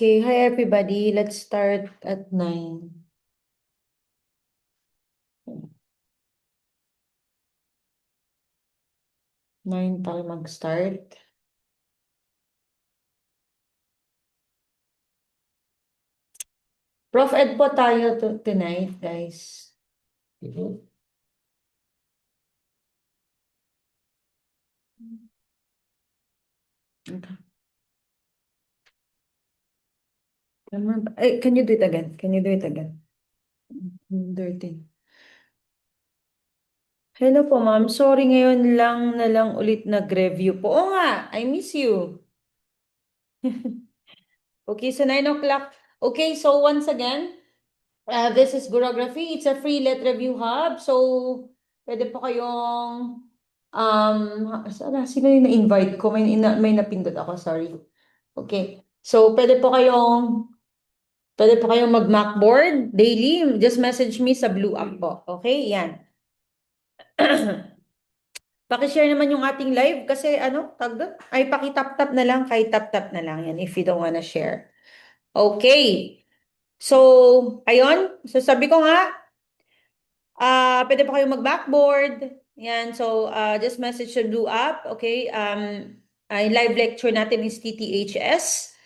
Okay, hi everybody. Let's start at 9. 9 tayo mag-start. Prof Ed po tayo tonight, guys. Okay. Can you do it again? Can you do it again? 13. Hello po, ma'am. Sorry, ngayon lang na lang ulit nag-review po. Oo nga, I miss you. Okay, so 9 o'clock. Okay, so once again, this is Gurography. It's a free lit review hub. So, pwede po kayong sino yung na-invite ko? May napindot ako, sorry. Okay. So, pwede po kayong mag-Macboard daily. Just message me sa Blue App po. Okay? Yan. Paki-share naman yung ating live kasi tag doon? Ay, paki-tap-tap na lang. Kahit tap-tap na lang yan if you don't wanna share. Okay. So, ayun. So, sabi ko nga, pwede pa kayong mag-backboard. Yan. So, just message the Blue App. Okay. Ay live lecture natin is TTHS.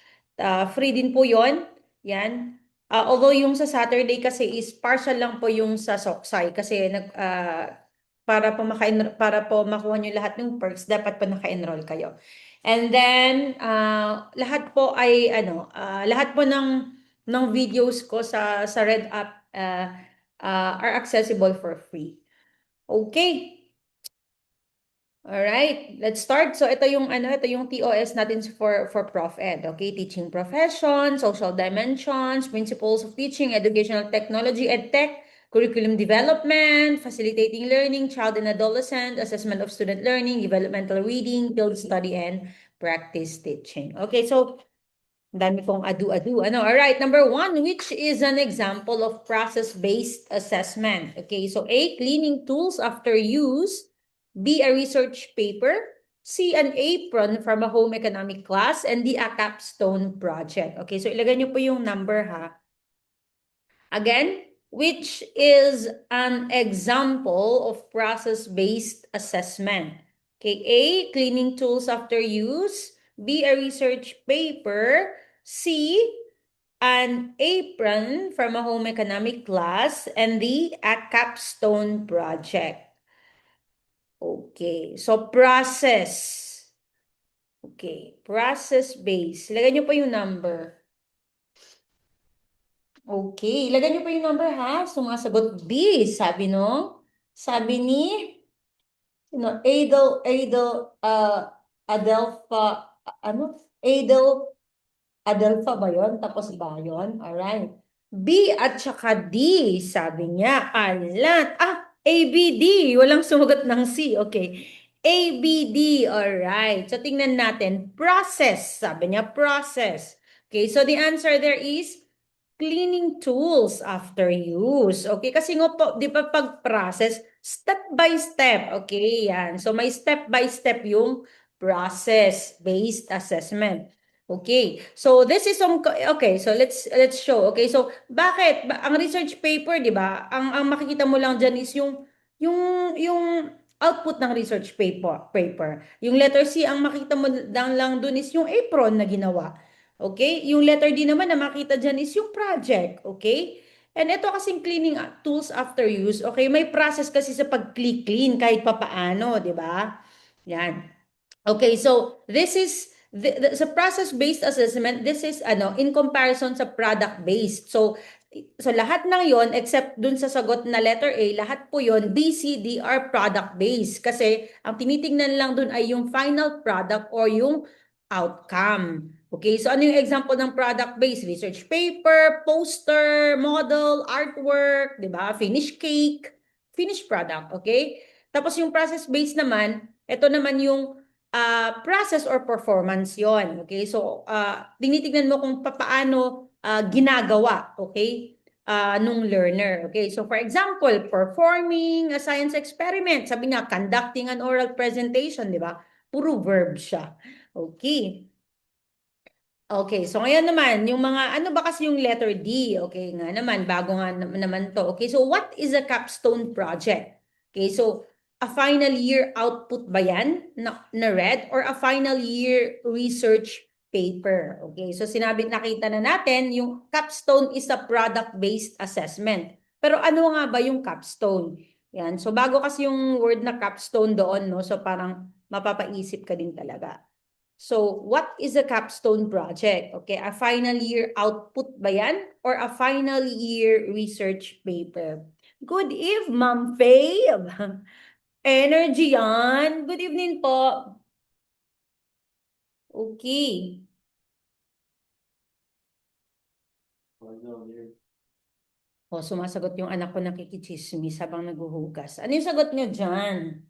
Free din po yon. Yan. Although yung sa Saturday kasi is partial lang po yung sa Soksay kasi para po makuha nyo lahat ng perks, dapat po naka-enroll kayo. And then, lahat po ng videos ko sa Red App are accessible for free. Okay. All right, let's start. So ito yung TOS natin for Prof Ed, okay? Teaching profession, social dimensions, principles of teaching, educational technology, EdTech, curriculum development, facilitating learning, child and adolescent, assessment of student learning, developmental reading, field study, and practice teaching. Okay, so dami kong adu-adu. All right, number 1, which is an example of process-based assessment. Okay, so A, cleaning tools after use. B, a research paper. C, an apron from a home economic class. And D, a capstone project. Okay, so ilagay niyo po yung number ha. Again, which is an example of process-based assessment. Okay, A, cleaning tools after use. B, a research paper. C, an apron from a home economic class. And D, a capstone project. Okay, so process. Okay, process-based. Ilagay niyo po yung number. Okay, ilagay niyo po yung number ha. Sumasagot B, sabi no? Sabi ni Adelpha, Adelpha ba yun? Tapos ba yun? Alright. B at saka D, sabi niya. Alat. A, B, D. Walang sumagot ng C. Okay. A, B, D. Alright. So, tingnan natin. Process. Sabi niya, process. Okay. So, the answer there is cleaning tools after use. Okay. Kasi nga po, di ba pag process, step by step. Okay. Yan. So, may step by step yung process-based assessment. Okay. So this is okay, so let's show. Okay, so bakit ang research paper, 'di ba? Ang makikita mo lang diyan is yung output ng research paper. Yung letter C, ang makita mo lang dun is yung apron na ginawa. Okay? Yung letter D naman na makita diyan is yung project, okay? And ito kasing cleaning tools after use, okay? May process kasi sa pag-clean kahit papaano, 'di ba? Yan. Okay, so this is sa process-based assessment, this is in comparison sa product-based. So lahat ng yon except dun sa sagot na letter A, lahat po yon B, C, D are product-based kasi ang tinitingnan lang dun ay yung final product or yung outcome. Okay, so ano yung example ng product-based? Research paper, poster, model, artwork, 'di ba? Finished cake, finished product, okay? Tapos yung process-based naman, ito naman yung process or performance yon. Okay, so tinitignan mo kung paano ginagawa, okay, nung learner. Okay, so for example, performing a science experiment, sabi nga, conducting an oral presentation, di ba? Puro verb siya. Okay. Okay, so ngayon naman, yung mga, ano ba kasi yung letter D? Okay nga naman, bago nga naman to. Okay, so what is a capstone project? Okay, so a final year output ba yan na read or a final year research paper? Okay, so sinabi, nakita na natin, yung capstone is a product-based assessment. Pero ano nga ba yung capstone? Yan, so bago kasi yung word na capstone doon, no? So parang mapapaisip ka din talaga. So, what is a capstone project? Okay, a final year output ba yan? Or a final year research paper? Good eve, Ma'am Faye. Energy yan. Good evening po. Okay. O, sumasagot yung anak ko nakikichismis habang naghuhugas. Ano yung sagot nyo dyan?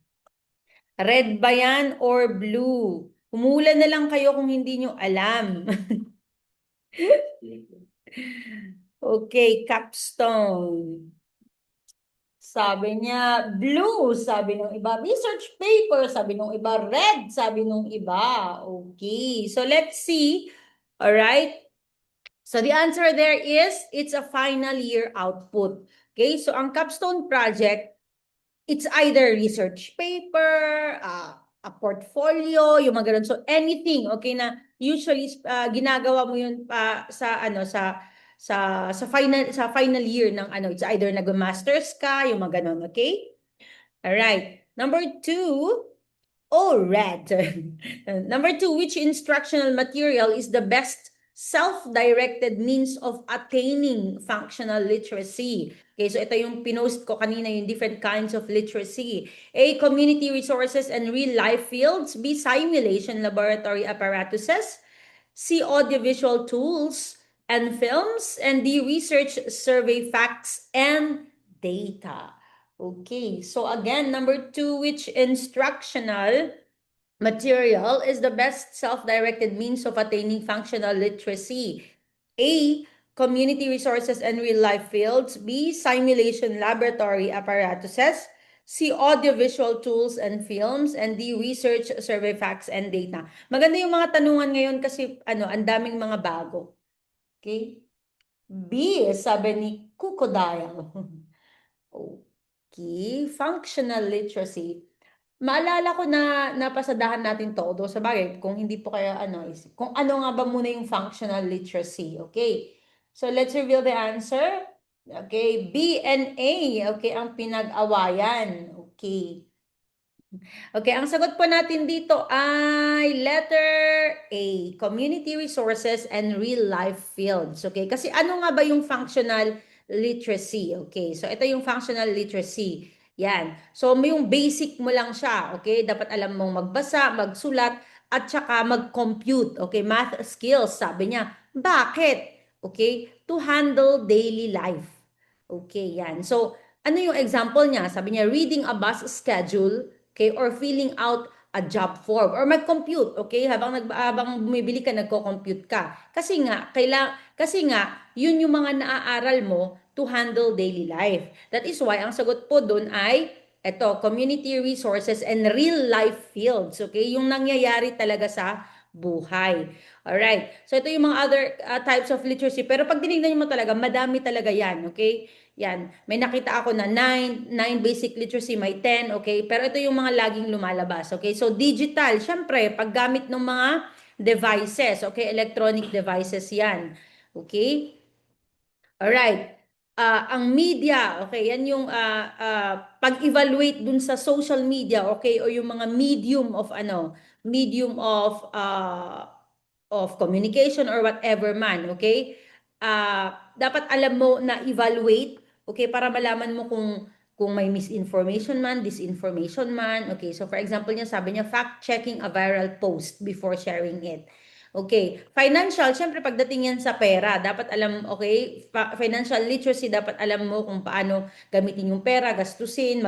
Red ba yan or blue? Humulan na lang kayo kung hindi nyo alam. Okay, capstone. Sabi niya, blue, sabi nung iba. Research paper, sabi nung iba. Red, sabi nung iba. Okay, so let's see. All right. So the answer there is, it's a final year output. Okay, so ang capstone project, it's either research paper, a portfolio, yung mga ganun. So anything, okay, na usually ginagawa mo yun pa sa ano sa final year ng ano, it's either nag-masters ka, yung mga ganun, okay? All right. Number two, oh, red. Number two, which instructional material is the best self-directed means of attaining functional literacy? Okay, so ito yung pinost ko kanina, yung different kinds of literacy. A, community resources and real-life fields. B, simulation laboratory apparatuses. C, audiovisual tools and films. And D, research, survey, facts, and data. Okay, so again, number two, which instructional material is the best self-directed means of attaining functional literacy? A, community resources and real-life fields. B, simulation laboratory apparatuses. C, audiovisual tools and films. And D, research, survey, facts, and data. Maganda yung mga tanungan ngayon kasi ano, ang daming mga bago. Okay? B, sabi ni Kukodayang. Okay, functional literacy. Maalala ko na napasadahan natin to, although sa bagay, kung hindi po kaya ano, kung ano nga ba muna yung functional literacy, okay? So let's reveal the answer. Okay, B and A, okay, ang pinag-awayan. Okay. Okay, ang sagot po natin dito ay letter A, community resources and real life fields. Okay, kasi ano nga ba yung functional literacy? Okay, so ito yung functional literacy. Yan. So may yung basic mo lang siya. Okay, dapat alam mong magbasa, magsulat, at saka mag-compute. Okay, math skills, sabi niya. Bakit? Okay, to handle daily life. Okay, yan. So, ano yung example niya? Sabi niya, reading a bus schedule, okay, or filling out a job form or mag-compute, okay? Habang bumibili ka, nagko-compute ka. Kasi nga yun yung mga naaaral mo to handle daily life. That is why ang sagot po doon ay eto, community resources and real life fields, okay? Yung nangyayari talaga sa buhay. All right. So ito yung mga other types of literacy, pero pag tinignan mo talaga, madami talaga 'yan, okay? Yan. May nakita ako na 9 basic literacy, may 10, okay? Pero ito yung mga laging lumalabas, okay? So, digital, syempre, paggamit ng mga devices, okay? Electronic devices yan, okay? Alright. Ang media, okay, yan yung pag-evaluate dun sa social media, okay? O yung mga medium of communication or whatever man, okay? Dapat alam mo na evaluate, okay, para malaman mo kung may misinformation man, disinformation man, okay? So for example niya, sabi niya, fact-checking a viral post before sharing it. Okay, financial, syempre pagdating yan sa pera, dapat alam, okay, financial literacy, dapat alam mo kung paano gamitin yung pera, gastusin,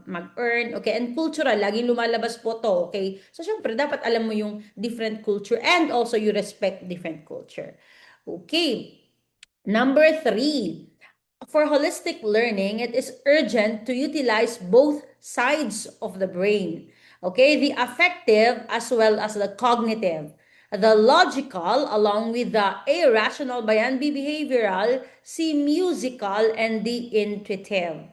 mag-earn, okay, and cultural, laging lumalabas po to, okay? So syempre, dapat alam mo yung different culture and also you respect different culture. Okay, number 3, for holistic learning, it is urgent to utilize both sides of the brain, okay, the affective as well as the cognitive. The logical, along with the irrational ba yan? B, behavioral, C, musical, and D, intuitive.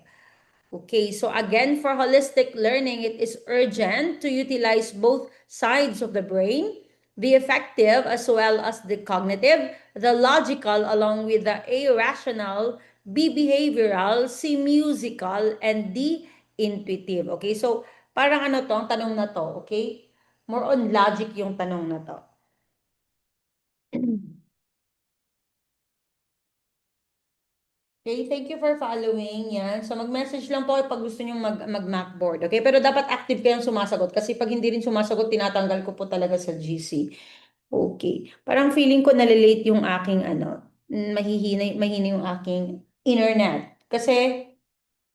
Okay, so again, for holistic learning, it is urgent to utilize both sides of the brain, the affective as well as the cognitive, the logical along with the irrational, B, behavioral, C, musical, and D, intuitive. Okay, so parang ano to, ang tanong na to, okay? More on logic yung tanong na to. Okay, thank you for following. Yan. So, mag-message lang po pag gusto nyo mag-Macboard. Okay? Pero dapat active kayong sumasagot. Kasi pag hindi rin sumasagot, tinatanggal ko po talaga sa GC. Okay. Parang feeling ko nalilate yung aking mahina yung aking internet. Kasi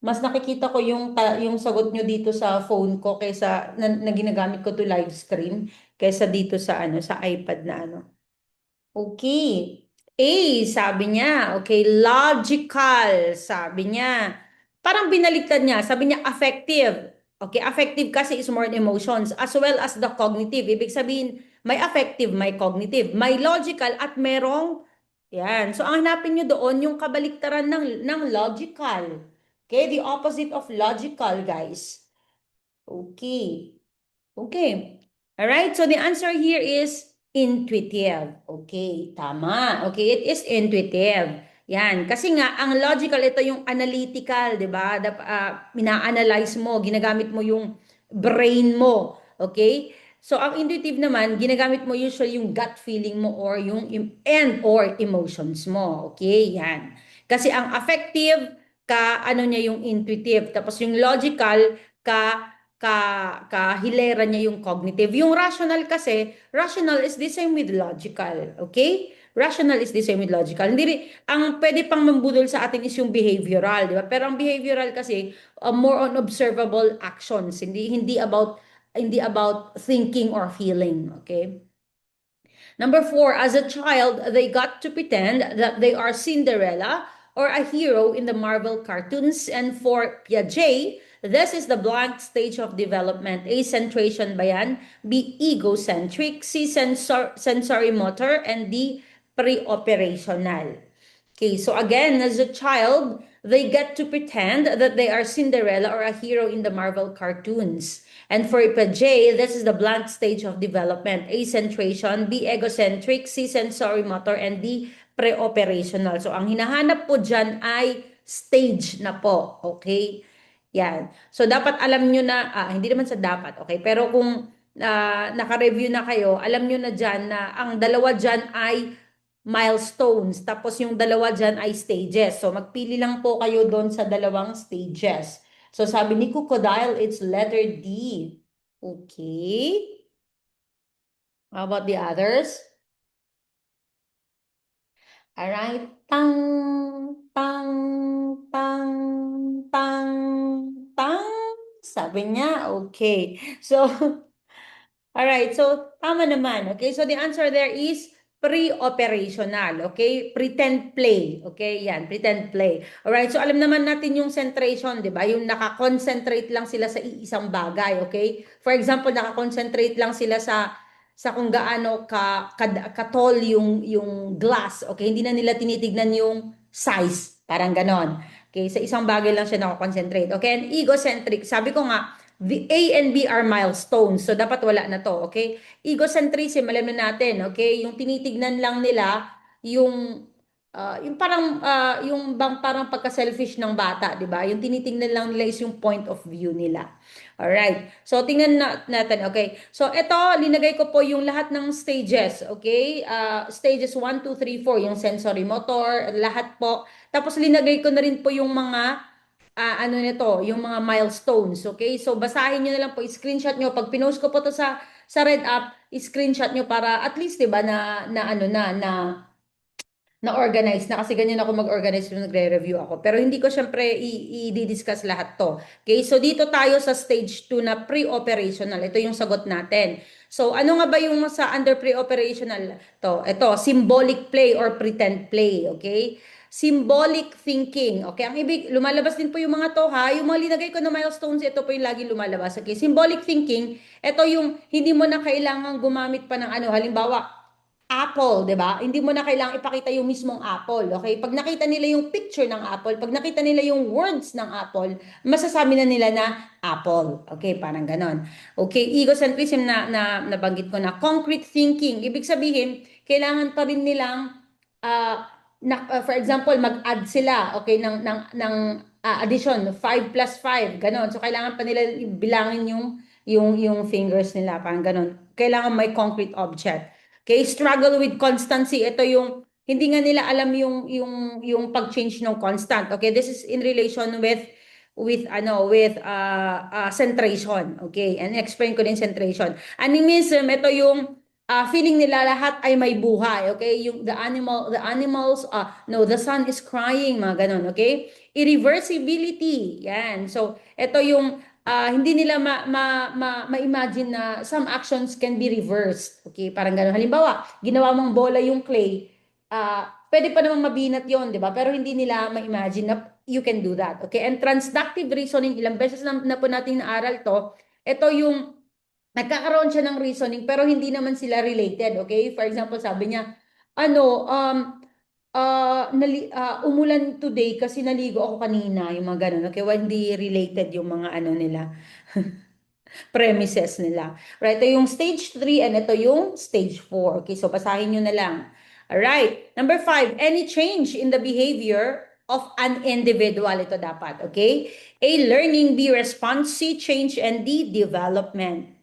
mas nakikita ko yung sagot nyo dito sa phone ko kaysa na ginagamit ko to live stream kaysa dito sa sa iPad na ano. Okay. A, sabi niya. Okay, logical, sabi niya. Parang binaliktad niya. Sabi niya affective. Okay, affective kasi is more on emotions as well as the cognitive. Ibig sabihin, may affective, may cognitive, may logical at merong yan. So, ang hanapin niyo doon, yung kabaliktaran ng logical. Okay, the opposite of logical, guys. Okay. Okay. All right. So the answer here is intuitive. Okay, tama. Okay, it is intuitive. Yan. Kasi nga, ang logical, ito yung analytical, di ba? Ina-analyze mo, ginagamit mo yung brain mo. Okay? So, ang intuitive naman, ginagamit mo usually yung gut feeling mo or or emotions mo. Okay? Yan. Kasi ang affective, ano niya yung intuitive. Tapos yung logical, kahilera niya yung cognitive. Yung rational kasi, rational is the same with logical. Okay? Rational is the same with logical. Hindi rin, ang pwede pang mambudol sa atin is yung behavioral, di ba? Pero ang behavioral kasi, more on observable actions. Hindi about thinking or feeling. Okay? Number 4, as a child, they got to pretend that they are Cinderella or a hero in the Marvel cartoons. And for Piaget, this is the blank stage of development. A, centration ba yan? B, egocentric. C, sensory motor. And D, pre-operational. Okay, so again, as a child, they get to pretend that they are Cinderella or a hero in the Marvel cartoons. And for J, this is the blank stage of development. A, centration, B, egocentric, C, sensory motor, and D, pre-operational. So ang hinahanap po dyan ay stage na po. Okay? Yan. So dapat alam nyo na, hindi naman sa dapat, okay? Pero kung naka-review na kayo, alam nyo na dyan na ang dalawa dyan ay milestones. Tapos yung dalawa dyan ay stages. So magpili lang po kayo doon sa dalawang stages. So sabi ni Crocodile, it's letter D. Okay. How about the others? Alright. Tang, tang, tang, tang, tang. Sabi niya, okay. So, alright, so tama naman. Okay, so the answer there is pre-operational. Okay, pretend play. Okay, yan, pretend play. Alright, so alam naman natin yung centration, di ba? Yung nakakoncentrate lang sila sa iisang bagay. Okay, for example, nakakoncentrate lang sila sa kung gaano katol yung glass. Okay, hindi na nila tinitignan yung size. Parang ganon. Okay, sa isang bagay lang siya nakakoncentrate. Okay, and egocentric. Sabi ko nga, the A and B are milestones. So, dapat wala na to, okay? Egocentrism, alam na natin, okay? Yung tinitignan lang nila, yung parang, yung bang parang pagka-selfish ng bata, di ba? Yung tinitingnan lang nila is yung point of view nila. Alright. So, tingnan natin, okay? So, ito, linagay ko po yung lahat ng stages, okay? Stages 1, 2, 3, 4, yung sensory motor, lahat po. Tapos, linagay ko na rin po yung mga ano nito, yung mga milestones, okay? So basahin niyo na lang po, screenshot niyo pag pinost ko po to sa Red App, screenshot niyo para at least 'di ba na organize na kasi ganyan ako mag-organize nung nagre-review ako. Pero hindi ko syempre i-discuss lahat to. Okay? So dito tayo sa stage 2 na pre-operational. Ito yung sagot natin. So ano nga ba yung sa under pre-operational to? Ito, symbolic play or pretend play, okay? Symbolic thinking. Okay, ang ibig, lumalabas din po yung mga to ha. Yung mga linagay ko na milestones, ito po yung lagi lumalabas. Okay, symbolic thinking, ito yung hindi mo na kailangan gumamit pa ng ano. Halimbawa, apple, 'di ba? Hindi mo na kailangang ipakita yung mismong apple, okay? Pag nakita nila yung picture ng apple, pag nakita nila yung words ng apple, masasabi na nila na apple. Okay, parang ganon. Okay, egocentrism nabanggit ko na. Concrete thinking, ibig sabihin, kailangan pa rin nilang for example, mag-add sila, okay, ng addition, 5 plus 5 ganon. So kailangan pa nila bilangin yung fingers nila, parang ganon. Kailangan may concrete object. Okay, struggle with constancy. Ito yung hindi nga nila alam yung pag-change ng constant. Okay, this is in relation with centration. Okay, and explain ko din centration. Animism, ito yung feeling nila lahat ay may buhay. Okay, yung the animals, no, the sun is crying, mga ganun. Okay, irreversibility. Yan. So, ito yung hindi nila ma-imagine na some actions can be reversed. Okay, parang gano'n. Halimbawa, ginawa mong bola yung clay, pwede pa namang mabinat yon, di ba? Pero hindi nila ma-imagine na you can do that. Okay, and transductive reasoning, ilang beses na po natin naaral to, ito yung nagkakaroon siya ng reasoning pero hindi naman sila related. Okay, for example, sabi niya, ano, umulan today kasi naligo ako kanina, yung mga ganun. Okay, well, hindi related yung mga ano nila, premises nila. Right, ito yung stage 3 and ito yung stage 4. Okay, so basahin nyo na lang. Alright, number 5, any change in the behavior of an individual. Ito dapat, okay? A, learning, B, response, C, change, and D, development.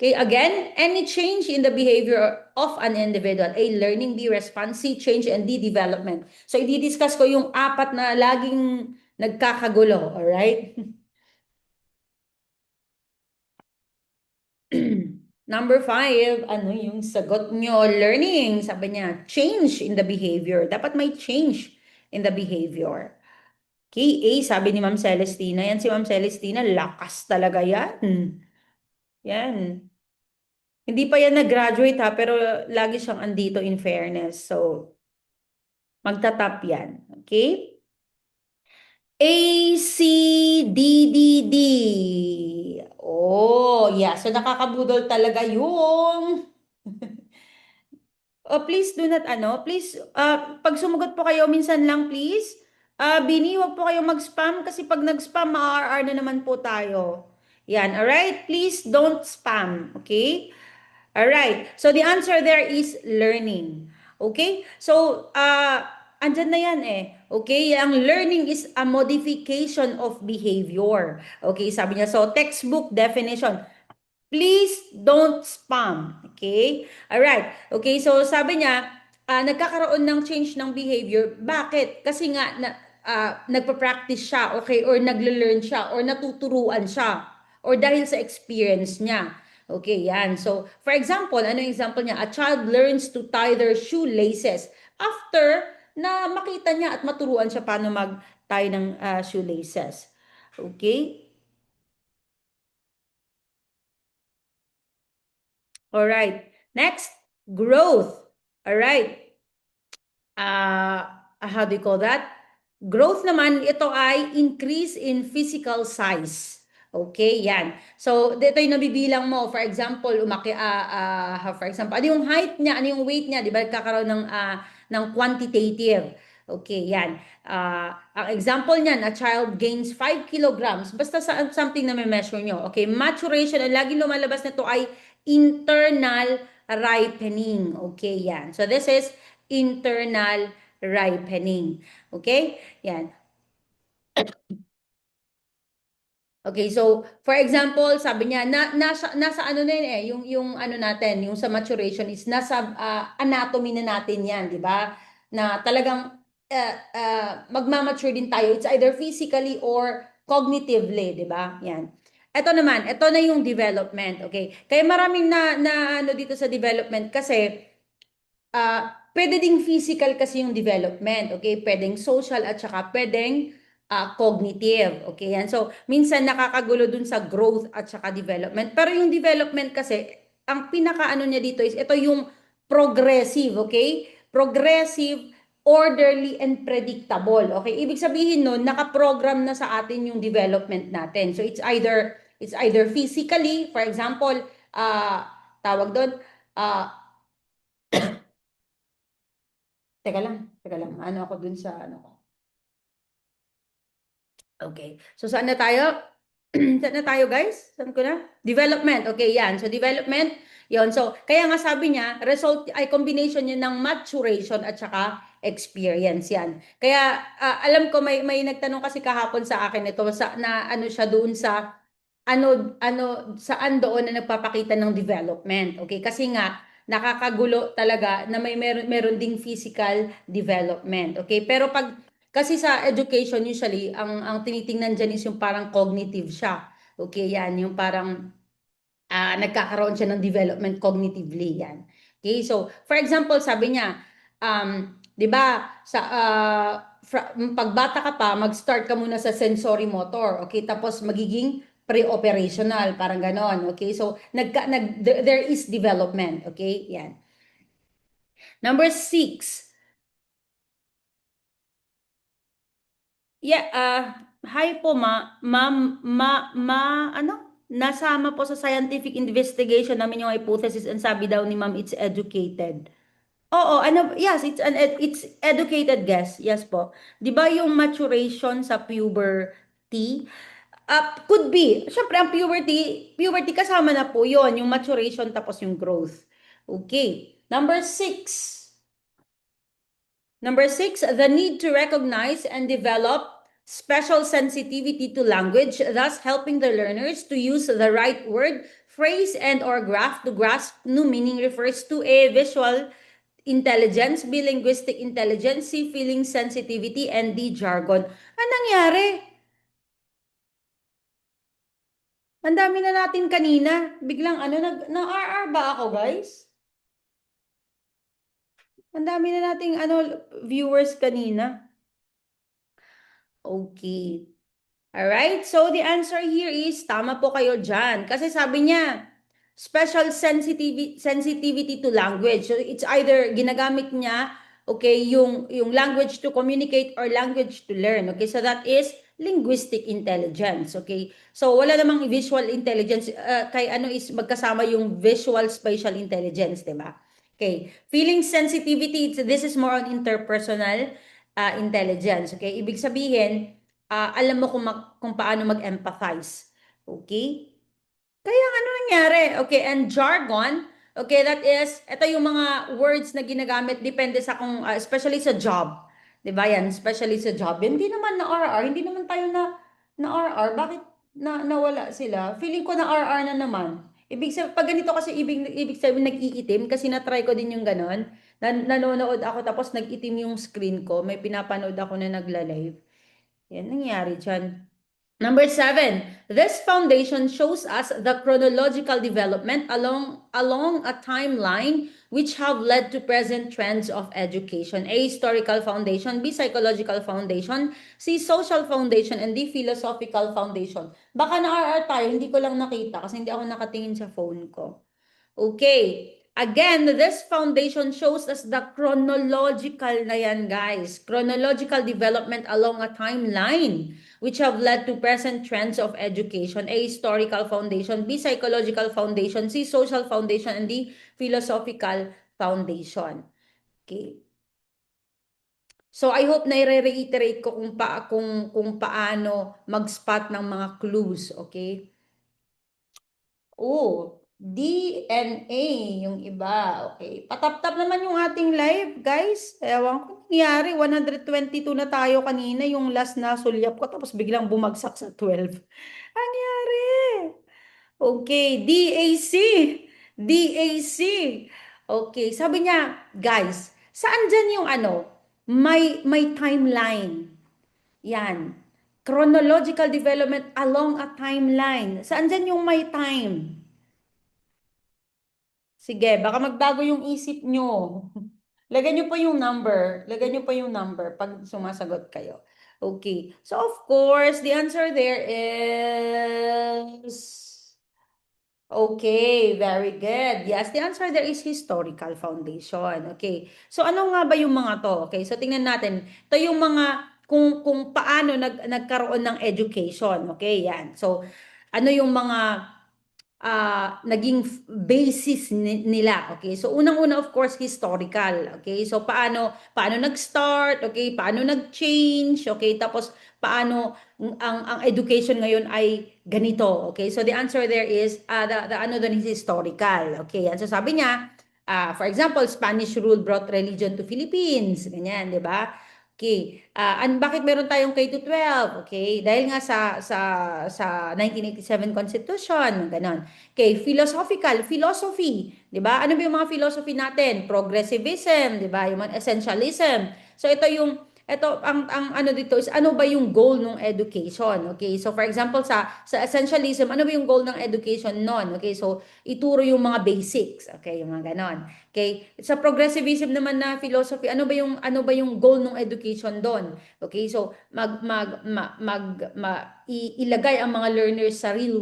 Okay, again, any change in the behavior of an individual, A, learning, B, response, C, change, and D, development. So, i-discuss ko yung apat na laging nagkakagulo, alright? Number 5, ano yung sagot nyo? Learning, sabi niya, change in the behavior. Dapat may change in the behavior. Okay, A, sabi ni Ma'am Celestina. Yan si Ma'am Celestina, lakas talaga yan. Yan. Hindi pa yan nag-graduate ha, pero lagi siyang andito in fairness. So, magta-top yan. Okay? A, C, D, D, D. Oh, yeah. So, nakakabudol talaga yung... Oh, please do not, please, pag sumagot po kayo, minsan lang, please. Bini, huwag po kayo mag-spam kasi pag nag-spam, ma-RR na naman po tayo. Yan, alright? Please don't spam, okay? Alright, so the answer there is learning. Okay? So, andyan na yan eh. Okay? Ang learning is a modification of behavior. Okay, sabi niya. So, textbook definition. Please don't spam. Okay? Alright. Okay, so sabi niya, nagkakaroon ng change ng behavior. Bakit? Kasi nga, nagpa-practice siya, okay? Or nagle-learn siya, or natuturuan siya, or dahil sa experience niya. Okay, yan. So, for example, ano yung example niya? A child learns to tie their shoelaces after na makita niya at maturuan siya paano mag-tie ng shoelaces. Okay? All right. Next, growth. All right. How do you call that? Growth naman, ito ay increase in physical size. Okay, yan. So, dito yung nabibilang mo. For example, for example, ano yung height niya, ano yung weight niya, di ba? Kakaroon ng quantitative. Okay, yan. Ang example niyan, a child gains 5 kilograms. Basta something na may measure nyo. Okay, maturation, ang laging lumalabas na ito ay internal ripening. Okay, yan. So, this is internal ripening. Okay? Yan. Okay, so for example, sabi niya nasa ano na yun eh, yung ano natin, yung sa maturation is nasa anatomy na natin 'yan, 'di ba? Na talagang magma-mature din tayo. It's either physically or cognitively, 'di ba? Yan. Ito naman, ito na yung development, okay? Kaya maraming na ano dito sa development kasi pwede ding physical kasi yung development, okay? Pwedeng social at saka pwedeng cognitive, okay? Yan. So, minsan nakakagulo dun sa growth at saka development. Pero yung development kasi, ang pinakaano niya dito is ito yung progressive, okay? Progressive orderly and predictable. Okay? Ibig sabihin nun, nakaprogram na sa atin yung development natin. So it's either physically, for example, tawag doon, uh, teka lang, ano ako dun sa ano ko. Okay. So saan na tayo? Saan na tayo, guys? Saan ko na? Development. Okay, yan. So development, yon. So kaya nga sabi niya, result ay combination niya ng maturation at saka experience yan. Kaya alam ko may nagtanong kasi kahapon sa akin ito sa na ano siya doon sa saan doon na nagpapakita ng development. Okay? Kasi nga, nakakagulo talaga na meron ding physical development. Okay? Pero kasi sa education, usually, ang tinitingnan dyan is yung parang cognitive siya. Okay, yan. Yung parang nagkakaroon siya ng development cognitively yan. Okay, so for example, sabi niya, 'di ba, pagbata ka pa, mag-start ka muna sa sensory motor, okay? Tapos magiging pre-operational, parang ganon, okay? So there is development, okay? Yan. Number 6. Yeah, hi po ano? Nasama po sa scientific investigation namin yung hypothesis and sabi daw ni ma'am it's educated. Oo, ano, yes, it's educated guess. Yes po. 'Di ba yung maturation sa puberty? Could be. Syempre ang puberty kasama na po 'yon, yung maturation tapos yung growth. Okay. Number six, the need to recognize and develop special sensitivity to language, thus helping the learners to use the right word, phrase, and or graph to grasp new meaning refers to a visual intelligence, B, linguistic intelligence, C, feeling sensitivity, and D, jargon. Anong nangyari? Ang dami na natin kanina. Biglang ano, na-RR ba ako, guys? Ang dami na nating viewers kanina. Okay. Alright, so the answer here is, tama po kayo dyan. Kasi sabi niya, special sensitivity to language. So it's either ginagamit niya, okay, yung language to communicate or language to learn. Okay, so that is linguistic intelligence. Okay, so wala namang visual intelligence. Kay ano is magkasama yung visual spatial intelligence, di ba? Okay, feeling sensitivity, this is more on interpersonal intelligence. Okay, ibig sabihin, alam mo kung paano mag-empathize. Okay? Kaya ano nangyari? Okay, and jargon, okay, that is, ito yung mga words na ginagamit, depende sa especially sa job. 'Di ba yan? Especially sa job. Hindi naman na RR, hindi naman tayo na RR. Bakit nawala sila? Feeling ko na RR na naman. Ibig sabihin, pag ganito kasi ibig sabihin nag-iitim kasi na-try ko din yung ganon. Nanonood ako tapos nag-itim yung screen ko. May pinapanood ako na nagla-live. Yan nangyari dyan. Number 7, this foundation shows us the chronological development along a timeline which have led to present trends of education. A, historical foundation, B, psychological foundation, C, social foundation, and D, philosophical foundation. Baka na-RR tayo, hindi ko lang nakita kasi hindi ako nakatingin sa phone ko. Okay. Again, this foundation shows us the chronological na yan, guys. Chronological development along a timeline which have led to present trends of education. A, historical foundation. B, psychological foundation. C, social foundation. And D, philosophical foundation. Okay. So I hope na i-reiterate ko kung paano mag-spot ng mga clues, okay? Oh, DNA yung iba. Okay. Patap-tap naman yung ating live, guys. Ewan ko nangyari. 122 na tayo kanina. Yung last na sulyap ko. Tapos biglang bumagsak sa 12. Ang nangyari? Okay. DAC. DAC. Okay. Sabi niya, guys, saan dyan yung may timeline. Yan. Chronological development along a timeline. Saan dyan yung may time? Sige, baka magbago yung isip nyo. Lagyan nyo pa yung number. Lagyan nyo pa yung number pag sumasagot kayo. Okay. So, of course, the answer there is... Okay, very good. Yes, the answer there is historical foundation. Okay. So ano nga ba yung mga to? Okay, so tingnan natin. Ito yung mga kung paano nagkaroon ng education. Okay, yan. So ano yung mga naging basis nila. Okay? So unang-una of course historical. Okay? So paano nag-start, okay? Paano nag-change, okay? Tapos paano ang education ngayon ay ganito. Okay? So the answer there is the ano doon is historical. Okay? Yan. So sabi niya, for example, Spanish rule brought religion to Philippines. Ganyan, 'di ba? Okay. Bakit meron tayong K to 12? Okay? Dahil nga sa 1987 Constitution, ganon. Okay, philosophical, philosophy, 'di ba? Ano ba yung mga philosophy natin? Progressivism, 'di ba? Yung mga essentialism. So ito ang ano dito is ano ba yung goal ng education? Okay? So for example sa essentialism, ano ba yung goal ng education noon? Okay? So ituro yung mga basics, okay? Yung mga ganon. Okay? Sa progressivism naman na philosophy, ano ba yung goal ng education doon? Okay? So ilagay ang mga learners sa real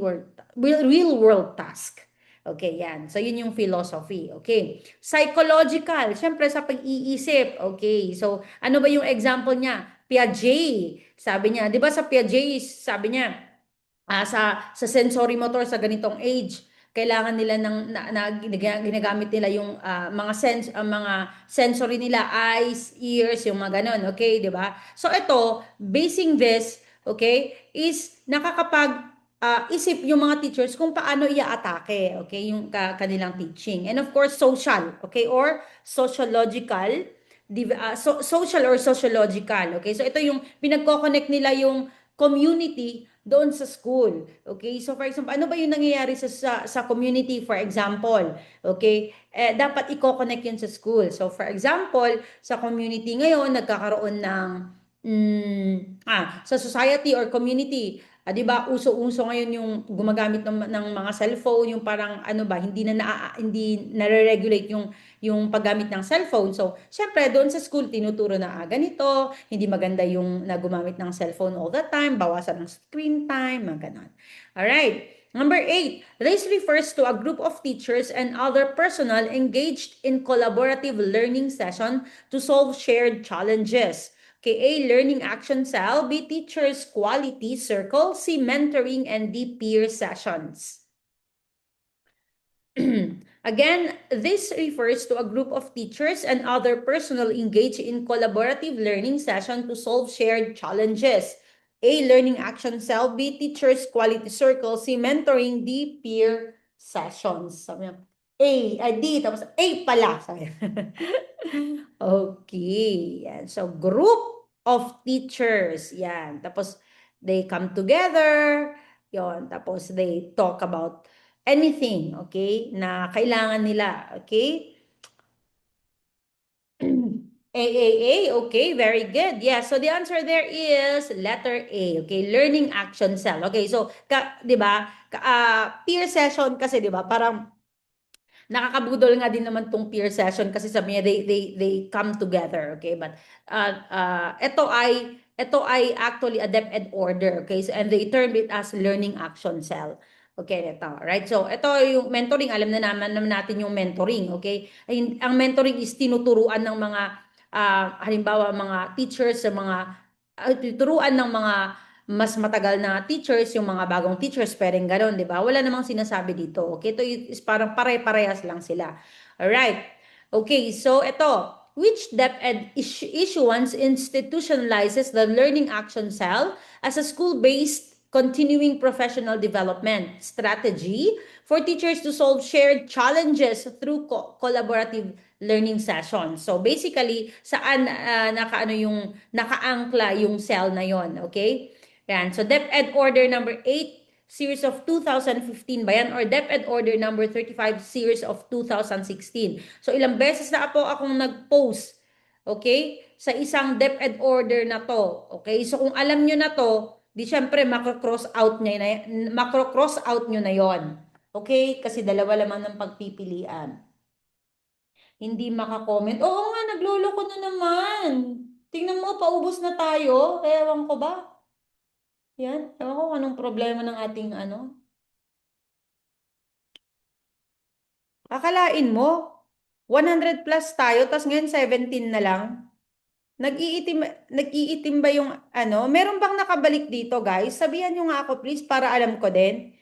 world task. Okay, yan. So, yun yung philosophy. Okay. Psychological. Siyempre, sa pag-iisip. Okay. So, ano ba yung example niya? Piaget. Sabi niya, di ba sa Piaget, sabi niya, sa sensory motor sa ganitong age, kailangan nila ginagamit nila yung mga sensory nila, eyes, ears, yung mga ganon, okay, 'di ba? So ito, basing this, okay, is nakakapag isip yung mga teachers kung paano iaatake, okay, yung kanilang teaching. And of course, social, okay, or sociological, social or sociological, okay? So ito yung pinagko-connect nila yung community doon sa school. Okay? So for example, ano ba yung nangyayari sa community for example? Okay? Dapat i-connect yun sa school. So for example, sa community ngayon, nagkakaroon ng sa society or community, 'di ba, uso-uso ngayon yung gumagamit ng mga cellphone, yung parang ano ba, hindi nare-regulate yung paggamit ng cellphone. So, syempre doon sa school tinuturo na ganito, hindi maganda yung na gumamit ng cellphone all the time, bawasan ng screen time, mga ganon. Alright. Number 8, this refers to a group of teachers and other personnel engaged in collaborative learning session to solve shared challenges. Okay, A, learning action cell, B, teachers quality circle, C, mentoring, and D, peer sessions. Again, this refers to a group of teachers and other personnel engaged in collaborative learning session to solve shared challenges. A, learning action cell, B, teachers quality circle, C, mentoring, D, peer sessions. Sabi niya, D, tapos A pala. Sabi. Okay. Yan. So, group of teachers. Yan. Tapos, they come together. Yon. Tapos, they talk about anything, okay, na kailangan nila, okay? Okay, very good. Yeah, so the answer there is letter A, okay, learning action cell. Okay, so, 'di ba, peer session kasi 'di ba, parang nakakabudol nga din naman tong peer session kasi sabi niya they come together, okay, but ito ay actually a DepEd order, okay, so, and they termed it as learning action cell. Okay, ito, right? So, ito yung mentoring, alam na naman natin yung mentoring, okay? Ang mentoring is tinuturuan ng mga halimbawa mga teachers sa mga tuturuan ng mga mas matagal na teachers, yung mga bagong teachers, pwedeng gano'n, di ba? Wala namang sinasabi dito. Okay, ito is parang pare-parehas lang sila. Alright. Okay, so ito. Which DepEd issuance institutionalizes the Learning Action Cell as a school-based continuing professional development strategy for teachers to solve shared challenges through collaborative learning sessions. So basically, saan nakaangkla yung cell na yon, okay? Yan. So, DepEd Order number 8, series of 2015 ba yan? Or DepEd Order number 35, series of 2016. So, ilang beses na po akong nag-post, okay, sa isang DepEd Order na to. Okay? So, kung alam nyo na to, di syempre, makro-cross out nyo na yon. Okay? Kasi dalawa lamang ng pagpipilian. Hindi makakomment. Oo nga, nagloloko na naman. Tingnan mo, paubos na tayo. Ewan ko ba? Yan. Ewan ko anong problema ng ating ano. Akalain mo, 100 plus tayo, tapos ngayon 17 na lang. Nag-iitim, nag-iitim ba yung ano? Meron bang nakabalik dito, guys? Sabihan nyo nga ako, please, para alam ko din.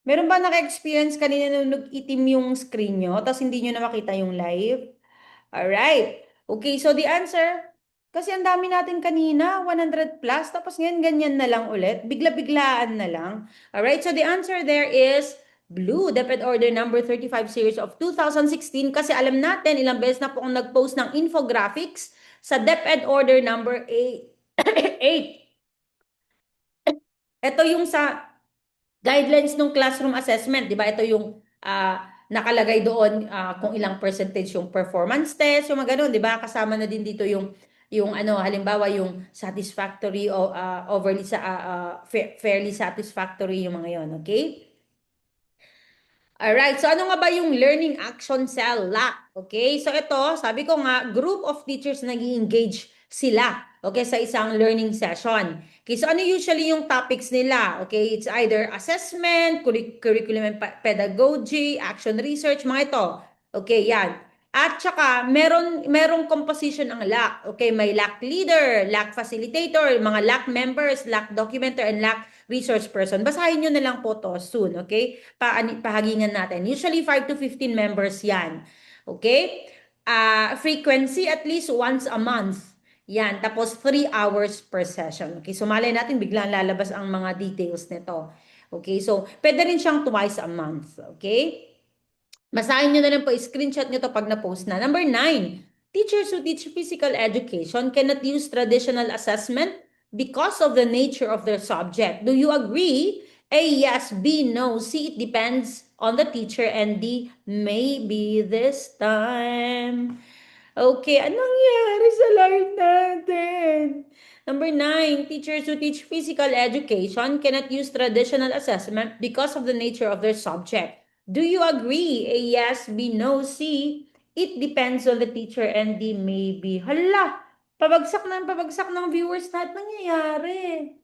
Meron ba naka-experience kanina nung nag-itim yung screen nyo, tapos hindi nyo na makita yung live? Alright. Okay, so the answer, kasi ang dami natin kanina, 100 plus, tapos ngayon ganyan na lang ulit. Bigla-biglaan na lang. Alright, so the answer there is blue, DepEd Order number 35 series of 2016, kasi alam natin ilang beses na po akong nag-post ng infographics sa DepEd Order number 8. Ito yung sa guidelines ng classroom assessment, di ba? Ito yung nakalagay doon kung ilang percentage yung performance test, yung mga ganun, di ba? Kasama na din dito yung ano, halimbawa yung satisfactory o overly fairly satisfactory yung mga yon, okay? Alright, so ano nga ba yung Learning Action Cell, LAC? Okay, so ito, sabi ko nga, group of teachers na nag-engage sila, okay, sa isang learning session. Okay, so ano usually yung topics nila? Okay, it's either assessment, curriculum and pedagogy, action research, mga ito. Okay, yan. At saka, merong composition ang LAC. Okay, may LAC leader, LAC facilitator, mga LAC members, LAC documenter, and LAC resource person. Basahin nyo na lang po to soon, okay? Pahagingan natin. Usually 5 to 15 members yan. Okay? Frequency at least once a month. Yan. Tapos 3 hours per session. Okay? So malay natin biglang lalabas ang mga details nito. Okay? So pwede rin siyang twice a month. Okay? Basahin nyo na lang po, screenshot nyo to pag na-post na. Number 9, teachers who teach physical education cannot use traditional assessment because of the nature of their subject. Do you agree? A, yes. B, no. C, it depends on the teacher. And D, maybe this time. Okay, anong nangyari sa live natin? Number 9, teachers who teach physical education cannot use traditional assessment because of the nature of their subject. Do you agree? A, yes. B, no. C, it depends on the teacher. And D, maybe. Hala, pabagsak ng viewers natin. Nangyayari.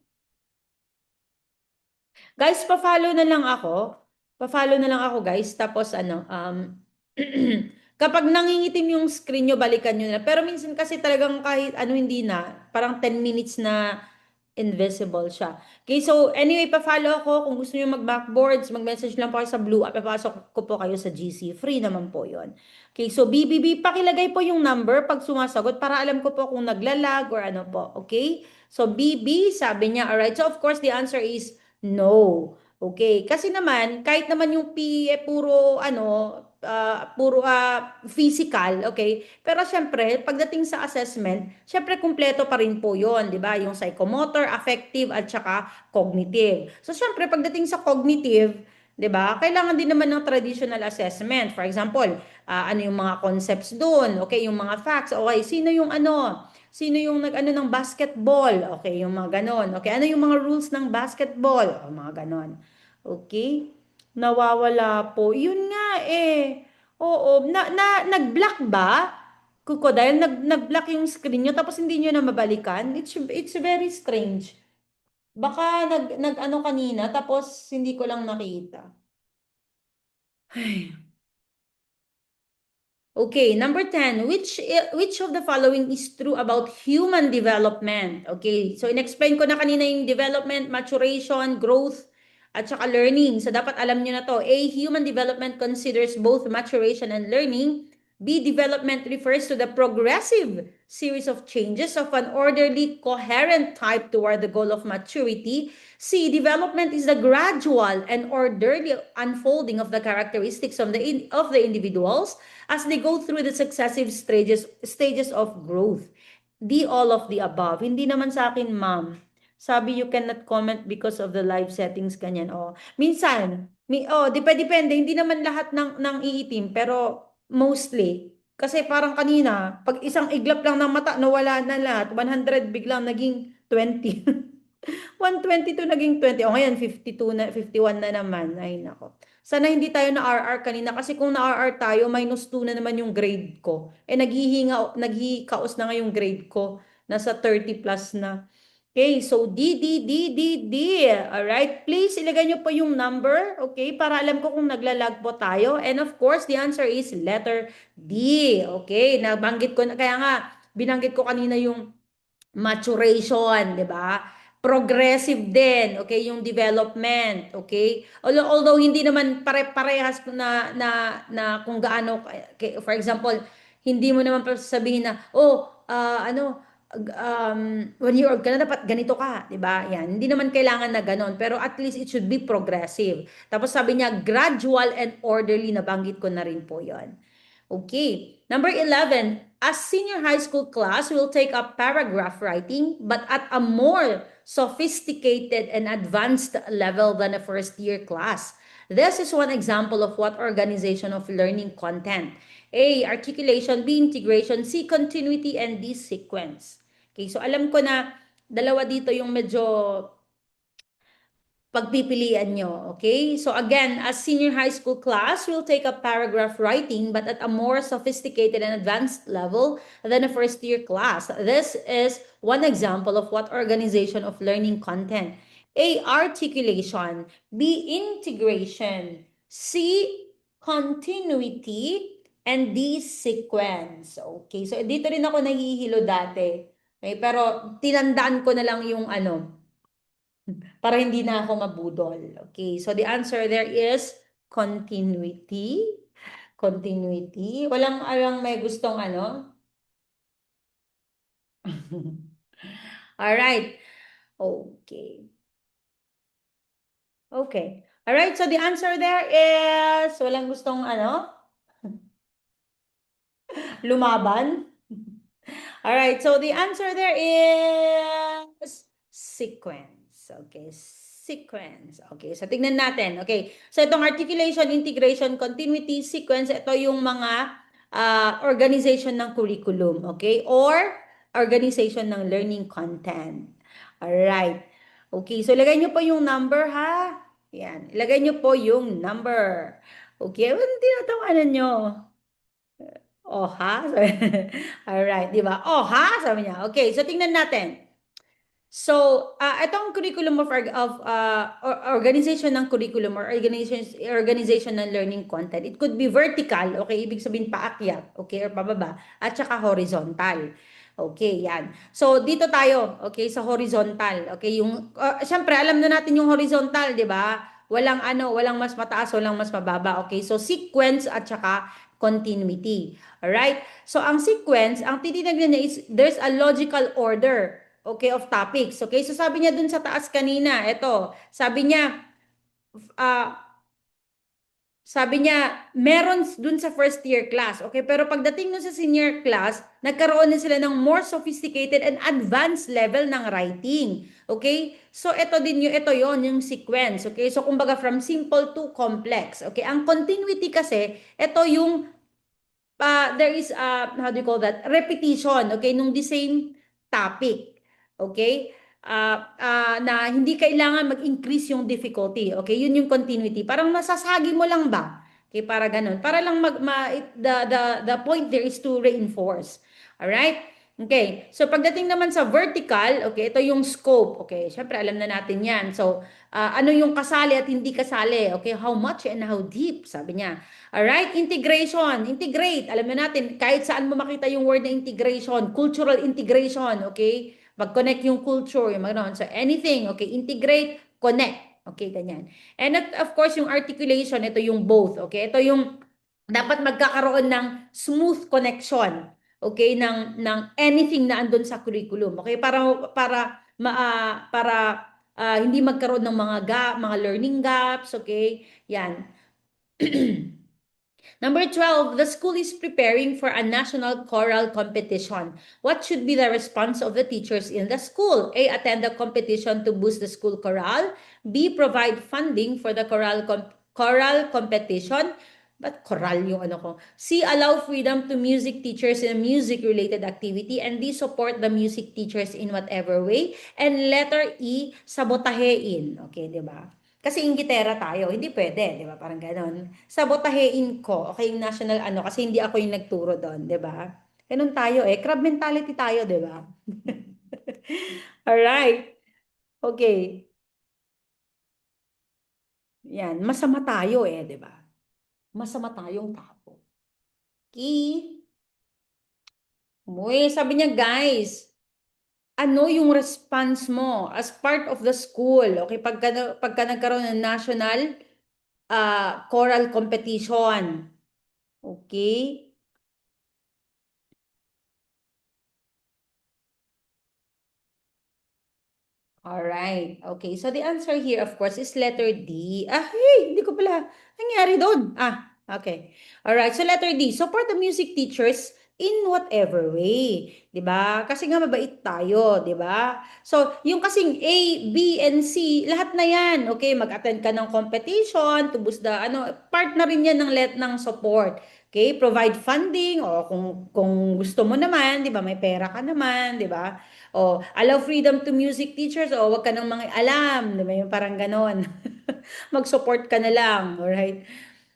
Guys, pa-follow na lang ako. Pa-follow na lang ako, guys. Tapos, ano, kapag nangingitim yung screen nyo, balikan nyo na. Pero minsan kasi talagang kahit ano hindi na, parang 10 minutes na invisible siya. Okay, so anyway, pa-follow ako. Kung gusto nyo mag-backboards, mag-message lang po kayo sa Blue App. Papasok ko po kayo sa GC. Free naman po yon. Okay, so BBB, pakilagay po yung number pag sumasagot para alam ko po kung naglalag or ano po. Okay? So BB, sabi niya, alright. So of course, the answer is no. Okay, kasi naman, kahit naman yung PE puro, ano, puro physical, okay? Pero syempre, pagdating sa assessment, syempre kumpleto pa rin po yon, di ba? Yung psychomotor, affective, at saka cognitive. So syempre, pagdating sa cognitive, di ba? Kailangan din naman ng traditional assessment. For example, ano yung mga concepts doon, okay? Yung mga facts, okay? Sino yung nag-ano ng basketball? Okay, yung mga ganon. Okay, ano yung mga rules ng basketball? O, mga ganon. Okay? Nawawala po. Yun nga eh. Oo, nag-block ba? Kuko, dahil nag-block yung screen nyo tapos hindi nyo na mabalikan. It's very strange. Baka nag-ano kanina tapos hindi ko lang nakita. Ay. Okay, number 10, which of the following is true about human development? Okay, so in-explain ko na kanina yung development, maturation, growth, at saka learning. So dapat alam nyo na to. A, human development considers both maturation and learning. B, development refers to the progressive series of changes of an orderly, coherent type toward the goal of maturity. C, development is the gradual and orderly unfolding of the characteristics of the individuals as they go through the successive stages of growth. D, all of the above. Hindi naman sa akin, ma'am. Sabi you cannot comment because of the live settings, ganyan. Oh, minsan, depende. Hindi naman lahat ng iitim, pero mostly. Kasi parang kanina, pag isang iglap lang ng mata, nawala na lahat. 100 biglang naging 20. 122 naging 20. O ngayon, 52 na, 51 na naman. Ay, nako. Sana hindi tayo na RR kanina kasi kung na RR tayo, minus 2 na naman yung grade ko. Eh, naghihikaos na nga yung grade ko. Nasa 30 plus na. Okay, so D, D, D, D, D. Alright, please ilagay nyo po yung number, okay, para alam ko kung naglalag po tayo. And of course, the answer is letter D. Okay, nabanggit ko na, kaya nga, binanggit ko kanina yung maturation, 'di ba? Progressive din, okay, yung development, okay? Although hindi naman pare-parehas na kung gaano, for example, hindi mo naman sabihin na, oh, when you're old ka na, dapat ganito ka, 'di ba? Yan, hindi naman kailangan na ganon, pero at least it should be progressive. Tapos sabi niya, gradual and orderly, nabanggit ko na rin po 'yon. Okay. Number 11, a senior high school class will take up paragraph writing, but at a more sophisticated and advanced level than a first year class. This is one example of what organization of learning content. A, articulation, B, integration, C, continuity, and D, sequence. Okay, so alam ko na dalawa dito yung medyo pagpipilian nyo. Okay? So again, as senior high school class, we'll take up paragraph writing, but at a more sophisticated and advanced level than a first year class. This is one example of what organization of learning content. A, articulation. B, integration. C, continuity. And D, sequence. Okay, so dito rin ako nahihilo dati. Okay, pero tinandaan ko na lang yung para hindi na ako mabudol. Okay, so the answer there is continuity. Continuity. Walang may gustong All right. Okay. Okay. All right, so the answer there is walang gustong lumaban. All right, so the answer there is sequence. Okay, sequence. Okay, so tignan natin. Okay, so itong articulation, integration, continuity, sequence, ito yung mga organization ng curriculum. Okay, or organization ng learning content. All right. Okay, so ilagay nyo po yung number ha. Yan, ilagay nyo po yung number. Okay, ano tinatawanan nyo? Oh, ha? Alright, di ba? Oh, ha? Sabi niya. Okay, so tingnan natin. So, itong curriculum of organization ng curriculum or organization ng learning content, it could be vertical, okay, ibig sabihin paakyat, okay, or pababa, at saka horizontal. Okay, yan. So, dito tayo, okay, sa horizontal. Okay, yung, syempre, alam na natin yung horizontal, di ba? Walang mas mataas, walang mas mababa. Okay, so sequence at saka continuity. Alright? So, ang sequence, ang titinagnan niya is, there's a logical order, okay, of topics. Okay, so sabi niya dun sa taas kanina, ito, uh, sabi niya, meron dun sa first year class, okay, pero pagdating nun sa senior class, nagkaroon na sila ng more sophisticated and advanced level ng writing, okay, so ito yung sequence, okay, so kumbaga from simple to complex, okay, ang continuity kasi, ito yung there is how do you call that? Repetition, okay, nung the same topic. Okay? Na hindi kailangan mag-increase yung difficulty. Okay? Yun yung continuity. Parang nasasagi mo lang ba? Okay, para ganun. Para lang the point there is to reinforce. All right? Okay. So pagdating naman sa vertical, okay, ito yung scope. Okay, syempre alam na natin 'yan. So ano yung kasali at hindi kasali? Okay, how much and how deep, sabi niya. Alright, integration, integrate. Alam na natin, kahit saan mo makita yung word na integration, cultural integration, okay? Mag-connect yung culture, yung mga So anything, okay, integrate, connect. Okay, ganyan. And of course, yung articulation, ito yung both, okay? Ito yung dapat magkakaroon ng smooth connection, okay, ng anything na andun sa curriculum, okay? Para hindi magkaroon ng mga learning gaps, okay? Yan. Number 12, the school is preparing for a national choral competition. What should be the response of the teachers in the school? A, attend the competition to boost the school chorale. B, provide funding for the choral competition. But choral yung ko. C, allow freedom to music teachers in a music-related activity. And D, support the music teachers in whatever way. And letter E, sabotahein. Okay, di ba? Kasi inggitera tayo, hindi pwede, di ba? Parang ganon. Sabotahein ko, okay, yung national kasi hindi ako yung nagturo doon, di ba? Ganon tayo eh. Crab mentality tayo, di ba? Alright. Okay. Yan. Masama tayo eh, di ba? Masama tayong tao. Okay? Uy, sabi niya, guys, ano yung response mo as part of the school? Okay, pagka nagkaroon ng national choral competition. Okay? Alright. Okay. So the answer here, of course, is letter D. Ah, hey, hindi ko pala nangyari doon. Ah, okay. Alright. So letter D. Support the music teachers in whatever way. 'Di ba? Kasi nga mabait tayo, 'di ba? So, yung kasing A, B, and C, lahat na 'yan. Okay, mag-attend ka ng competition, tubos the ano, part na rin 'yan ng support. Okay, provide funding o kung gusto mo naman, 'di ba? May pera ka naman, 'di ba? O, allow freedom to music teachers. O, wag ka nang mga alam. Di ba? Yung parang ganon. Mag-support ka na lang. Alright?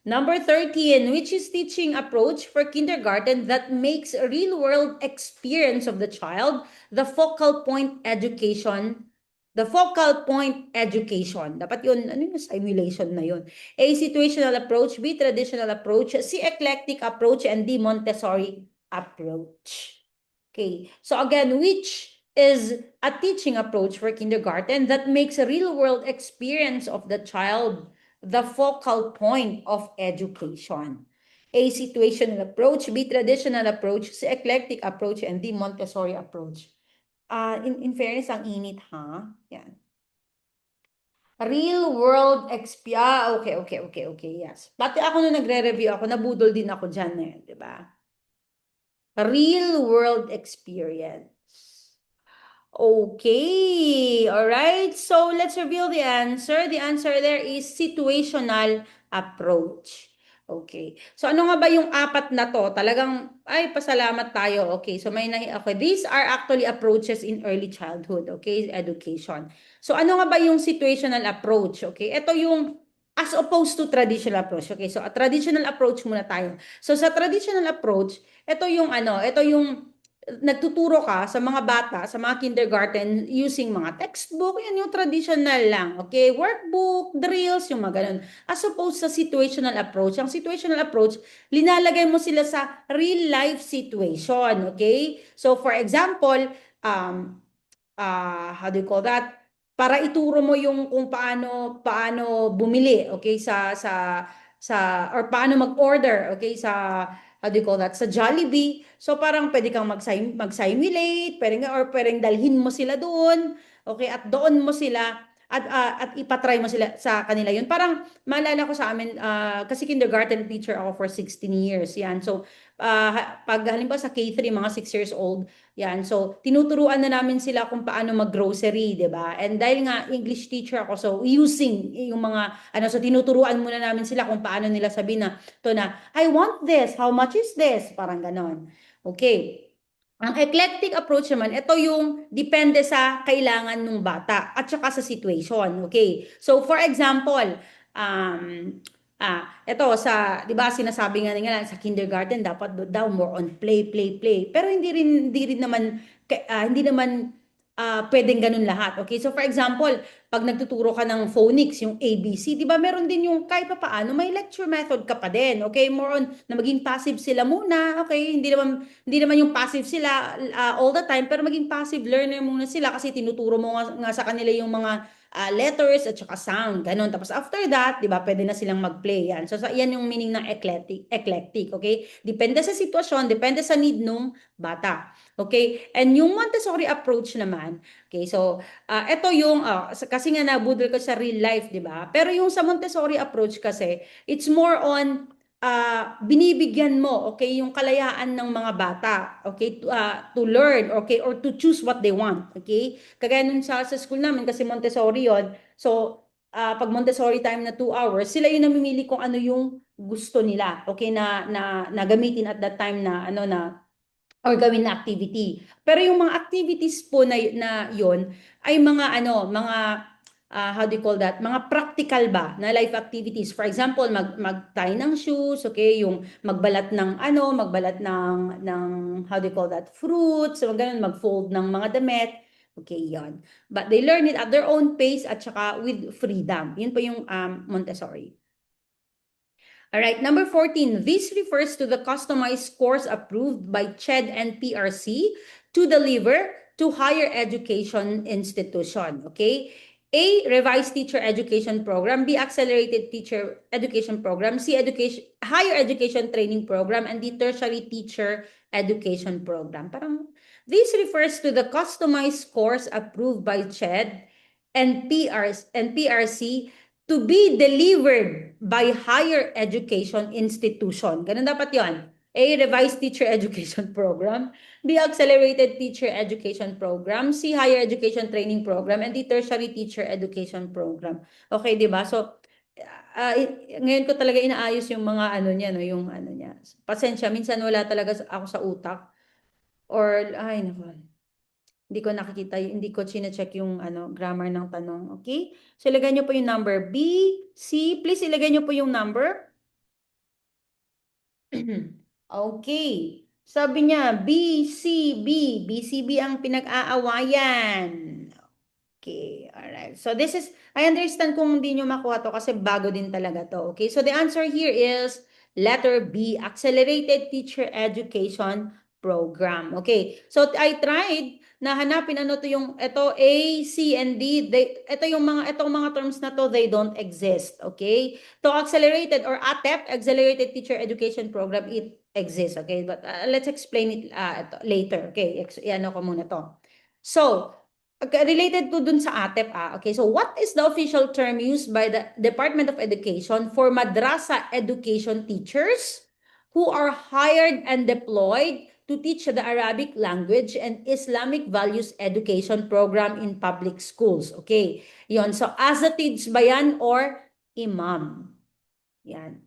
Number 13, which is teaching approach for kindergarten that makes a real-world experience of the child the focal point education. The focal point education. Dapat yun, ano yung simulation na yun? A, situational approach. B, traditional approach. C, eclectic approach. And D, Montessori approach. Okay, so again, which is a teaching approach for kindergarten that makes a real-world experience of the child the focal point of education. A, situational approach. B, traditional approach. C, eclectic approach. And D, Montessori approach. In fairness, ang init, ha? Yan. Real world okay, okay, okay, okay, yes. Pati ako nung nagre-review ako, nabudol din ako dyan eh, di ba? Real world experience. Okay, all right. So let's reveal the answer. The answer there is situational approach. Okay. So ano nga ba yung apat na to? Talagang, ay, pasalamat tayo. Okay. So okay. These are actually approaches in early childhood. Okay. Education. So ano nga ba yung situational approach? Okay. Ito yung as opposed to traditional approach. Okay. So a traditional approach muna tayo. So sa traditional approach, ito yung ito yung nagtuturo ka sa mga bata, sa mga kindergarten using mga textbook, yan yung traditional lang. Okay? Workbook, drills, yung mga ganun. As opposed sa situational approach. Ang situational approach, linalagay mo sila sa real life situation. Okay? So for example, how do you call that? Para ituro mo yung kung paano bumili, okay, sa or paano mag-order, okay, sa how do you call that? Sa Jollibee. So parang pwede kang mag-simulate, pwede nga or pwedeng dalhin mo sila doon, okay, at doon mo sila at ipatry mo sila sa kanila yun. Parang maalala ko sa amin, kasi kindergarten teacher ako for 16 years. Yan. So, pag halimbawa sa K3, mga 6 years old, yan. So, tinuturuan na namin sila kung paano mag-grocery, 'di ba? And dahil nga English teacher ako, so using yung mga so tinuturuan muna namin sila kung paano nila sabihin na, I want this, how much is this? Parang ganon. Okay. Ang eclectic approach naman, ito yung depende sa kailangan ng bata at saka sa situation. Okay. So, for example, um, ito sa, 'di ba, sinasabi nga nila sa kindergarten dapat daw more on play, play, play. Pero hindi rin naman hindi naman pwedeng ganun lahat. Okay? So for example, pag nagtuturo ka ng phonics, yung ABC, 'di ba? Meron din yung kahit pa paano may lecture method ka pa din. Okay? More on na maging passive sila muna. Okay? Hindi naman yung passive sila all the time, pero maging passive learner muna sila kasi tinuturo mo nga sa kanila yung mga letters at saka sound, ganun. Tapos after that, 'di ba, pwede na silang mag-play yan. So, yan yung meaning ng eclectic, okay? Depende sa sitwasyon, depende sa need nung bata. Okay? And yung Montessori approach naman, okay? So, ito yung kasi nga nabudol ko sa real life, 'di ba? Pero yung sa Montessori approach kasi, it's more on binibigyan mo, okay, yung kalayaan ng mga bata, okay, to learn, okay, or to choose what they want, okay? Kagaya nun sa school namin, kasi Montessori yon. So, pag Montessori time na 2 hours, sila yung namimili kung ano yung gusto nila, okay, na gamitin at that time na, or gawin na activity. Pero yung mga activities po na yon ay mga how do you call that? Mga practical ba na life activities. For example, mag-tie ng shoes, okay, yung magbalat ng how do you call that? Fruits, so ganun, mag-fold ng mga damit. Okay, yon. But they learn it at their own pace at saka with freedom. Yun po yung Montessori. All right, number 14, this refers to the customized course approved by CHED and PRC to deliver to higher education institution, okay? A, revised teacher education program, B, accelerated teacher education program, C, higher education training program, and D, tertiary teacher education program. Parang, this refers to the customized course approved by CHED and PRC to be delivered by higher education institution. Ganun dapat yon. A, revised teacher education program. B, accelerated teacher education program. C, higher education training program. And D, tertiary teacher education program. Okay, di ba? So, ngayon ko talaga inaayos yung mga ano niya, no, yung ano niya. Pasensya, minsan wala talaga ako sa utak. Or, ay, naku. Hindi ko nakikita, hindi ko chine-check yung grammar ng tanong. Okay? So, ilagay nyo po yung number B, C. Please, ilagay nyo po yung number. Okay. Sabi niya, BCB. BCB ang pinag-aawayan. Okay, alright. So, this is, I understand kung hindi nyo makuha to kasi bago din talaga to. Okay, so the answer here is letter B, Accelerated Teacher Education Program. Okay, so I tried na hanapin ano to yung ito A, C, and D. Itong mga terms na to, they don't exist. Okay? To accelerated or ATEP, Accelerated Teacher Education Program, it exists. Okay? But let's explain it later. Okay? Ano ko muna to. So, related to dun sa ATEP. Okay, so what is the official term used by the Department of Education for madrasa education teachers who are hired and deployed to teach the Arabic language and Islamic values education program in public schools? Okay, yon. So, asatids ba yan or imam? Yan.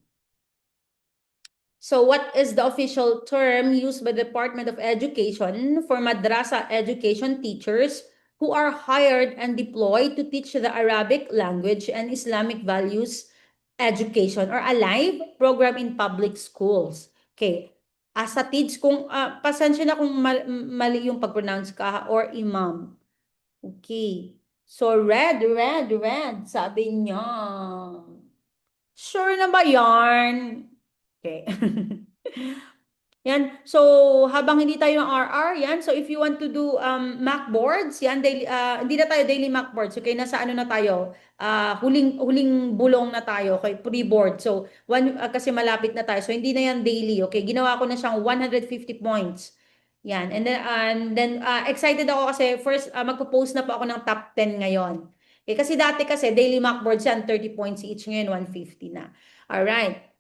So, what is the official term used by the Department of Education for madrasa education teachers who are hired and deployed to teach the Arabic language and Islamic values education or alive program in public schools? Okay. Asatids, kung pasensya na kung mali yung pag-pronounce ka or imam. Okay. So, red, sabi niya. Sure na ba yarn? Okay. Yan. So, habang hindi tayo ng RR, yan. So, if you want to do mock boards, yan, daily, hindi na tayo daily mock boards. Okay, nasa ano na tayo? Huling bulong na tayo. Okay, pre-board. So, kasi malapit na tayo. So, hindi na yan daily. Okay, ginawa ko na siyang 150 points. Yan. And then excited ako kasi first, magpo-post na po ako ng top 10 ngayon. Okay, kasi dati kasi daily mock boards yan, 30 points each. Ngayon, 150 na. Alright.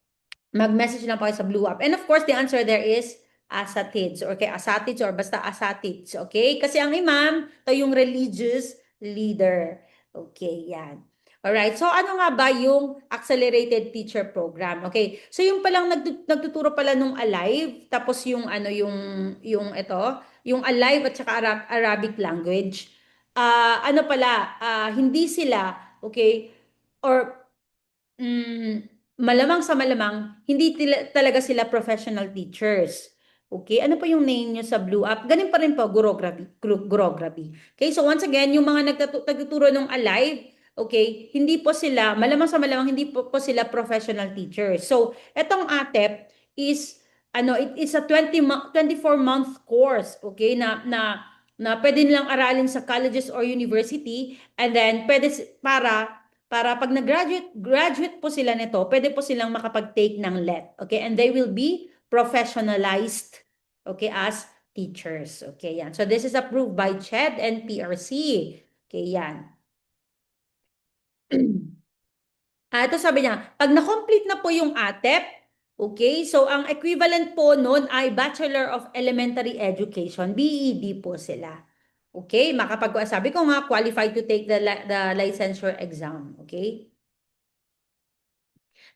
Mag-message lang po kayo sa Blue App. And of course, the answer there is asatids or kay asatids or basta asatids. Okay? Kasi ang imam, ito yung religious leader. Okay, yan. Alright, so ano nga ba yung accelerated teacher program? Okay, so yung palang nagtuturo pala nung alive, tapos yung yung alive at saka Arabic language, hindi sila, okay, or malamang sa malamang, hindi talaga sila professional teachers. Okay, ano pa yung name nyo sa Blue App? Ganun pa rin po, Gurography. Okay, so once again, yung mga nagtuturo ng alive, okay, hindi po sila, malamang sa malamang, hindi po sila professional teachers. So, etong ATEP is, it is a 24-month course, okay, na pwede nilang aralin sa colleges or university, and then pwede para pag graduate po sila nito, pwede po silang makapag-take ng LET. Okay? And they will be professionalized, okay, as teachers. Okay, yan. So, this is approved by CHED and PRC. Okay, yan. Ito sabi niya, pag na-complete na po yung ATEP, okay, so ang equivalent po nun ay Bachelor of Elementary Education, BED po sila. Okay, sabi ko nga, qualified to take the licensure exam. Okay?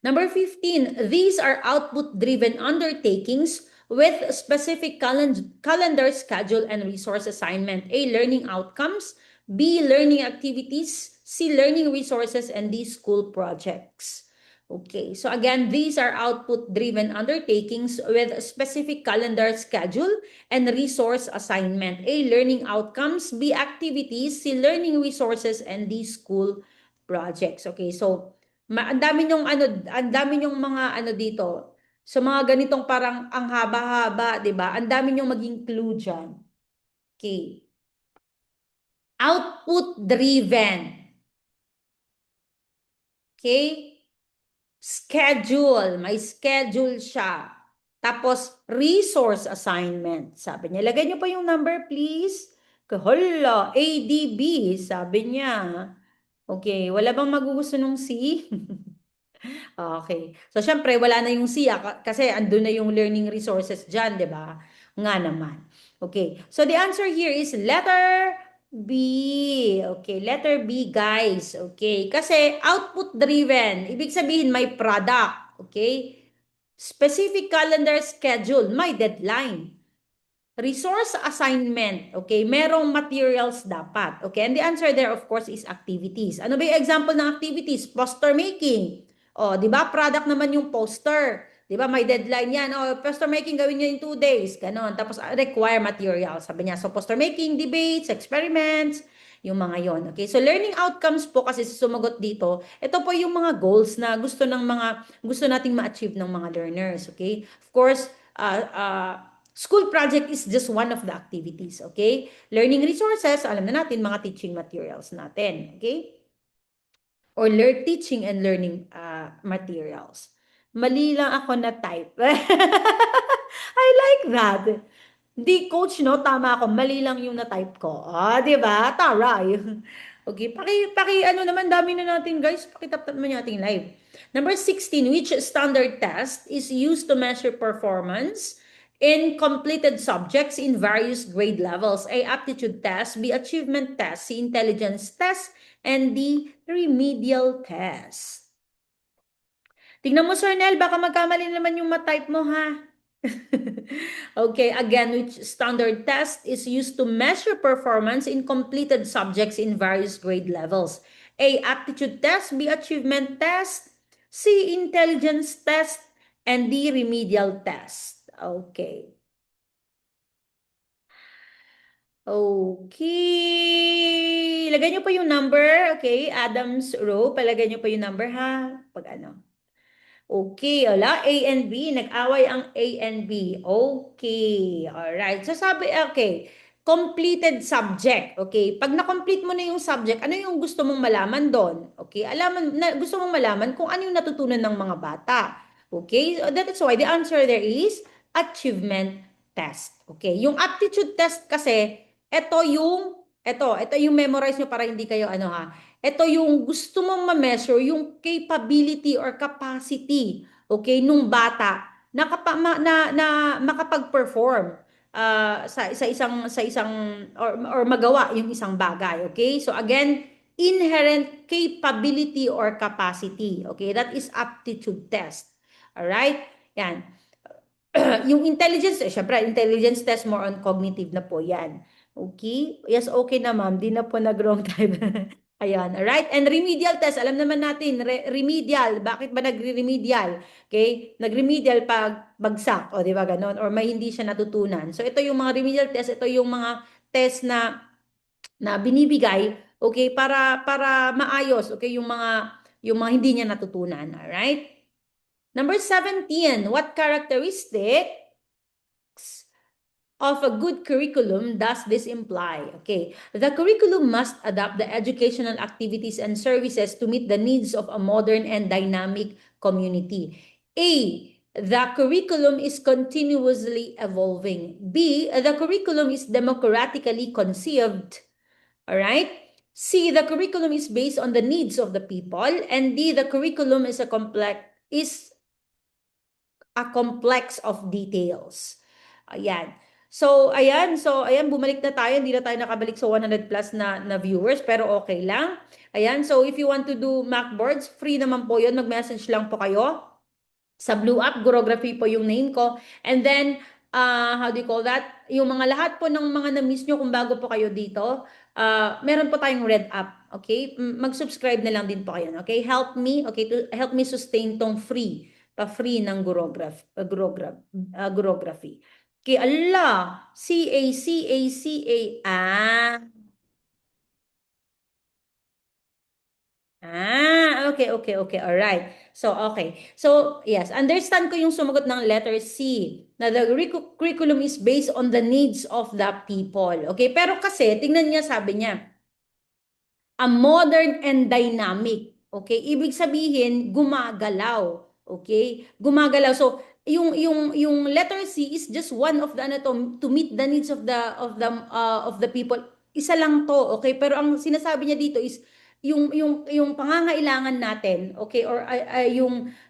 Number 15, these are output-driven undertakings with specific calendar, schedule, and resource assignment. A, learning outcomes. B, learning activities. C, learning resources. And D, school projects. Okay, so again, these are output-driven undertakings with a specific calendar schedule and resource assignment. A, learning outcomes. B, activities. C, learning resources. And D, school projects. Okay, so ang dami nyong ano, ang dami nyong mga ano dito. So mga ganitong parang ang haba-haba, 'di ba? Ang dami nyong maging clue diyan. Okay. Output-driven. Okay? Schedule, may schedule siya. Tapos, resource assignment. Sabi niya, lagay niyo pa yung number, please. Hala, ADB, sabi niya. Okay, wala bang magugusto nung C? Okay. So, syempre, wala na yung C, kasi andun na yung learning resources dyan, di ba? Nga naman. Okay. So, the answer here is letter B. Okay, letter B, guys. Okay. Kasi output driven, ibig sabihin may product. Okay. Specific calendar schedule, may deadline. Resource assignment, okay? Merong materials dapat, okay? And the answer there, of course, is activities. Ano ba yung example ng activities? Poster making. O, di ba? Product naman yung poster. Di ba? May deadline yan. O, poster making gawin nyo in 2 days. Ganon. Tapos, require materials. Sabi niya, so poster making, debates, experiments, yung mga yon. Okay? So, learning outcomes po kasi sumagot dito, ito po yung mga goals na gusto nating ma-achieve ng mga learners. Okay? Of course, school project is just one of the activities, okay? Learning resources, alam na natin, mga teaching materials natin, okay? Or teaching and learning materials. Mali lang ako na type. I like that. Di coach, no? Tama ako. Mali lang yung na-type ko. Ah, di ba? Taray. Okay, ano naman, dami na natin, guys. Pakitap naman yung ating live. Number 16, which standard test is used to measure performance in completed subjects in various grade levels? A, aptitude test. B, achievement test. C, intelligence test. And D, remedial test. Tingnan mo, Sir Nel, baka magkamali naman yung ma-type mo, ha? Okay, again, which standard test is used to measure performance in completed subjects in various grade levels? A, aptitude test. B, achievement test. C, intelligence test. And D, remedial test. Okay. Okay. Lagay niyo po yung number. Okay, Adams row. Palagay niyo po yung number, ha? Pag ano. Okay, wala. A and B. Nag-away ang A and B. Okay. Alright. So sabi, okay. Completed subject. Okay. Pag na-complete mo na yung subject, ano yung gusto mong malaman doon? Okay. Gusto mong malaman kung ano yung natutunan ng mga bata. Okay. So that is why the answer there is achievement test. Okay. Yung aptitude test kasi, ito yung memorize nyo para hindi kayo ano ha. Ito yung gusto mong ma-measure, yung capability or capacity, okay, nung bata na makapag-perform sa isang or magawa yung isang bagay, okay? So again, inherent capability or capacity, okay? That is aptitude test. All right? Yan. Yung intelligence, syempre, intelligence test more on cognitive na po yan. Okay? Yes, okay na ma'am. Di na po nag-wrong type. Ayan, alright? And remedial test, alam naman natin, remedial, bakit ba nagre-remedial? Okay? Nag-remedial pag bagsak, o di ba ganon? Or may hindi siya natutunan. So ito yung mga remedial test, ito yung mga test na binibigay, okay, para maayos, okay, yung mga hindi niya natutunan, alright? Number 17, what characteristics of a good curriculum does this imply? Okay, the curriculum must adapt the educational activities and services to meet the needs of a modern and dynamic community. A, the curriculum is continuously evolving. B, the curriculum is democratically conceived. All right? C, the curriculum is based on the needs of the people. And D, the curriculum is a complex of details. Ayan. So, ayan, bumalik na tayo. Hindi na tayo nakabalik sa 100 plus na viewers, pero okay lang. Ayan, so if you want to do Macboards, free naman po yun. Mag-message lang po kayo. Sa Blue App, Gurography po yung name ko. And then, how do you call that? Yung mga lahat po ng mga na-miss nyo kung bago po kayo dito, meron po tayong Red app, okay? Mag-subscribe na lang din po kayo, okay? Help me, okay, to help me sustain tong pa-free ng Gurography. Okay, ala, CA. Okay. All right. So, okay. So, yes, understand ko yung sumagot ng letter C na the curriculum is based on the needs of the people. Okay, pero kasi, tingnan niya, sabi niya, a modern and dynamic. Okay? Ibig sabihin, gumagalaw. Okay? Gumagalaw. So, yung letter C is just one of the ano to meet the needs of the people. Isa lang to, okay? Pero ang sinasabi niya dito is yung pangangailangan natin, okay? Or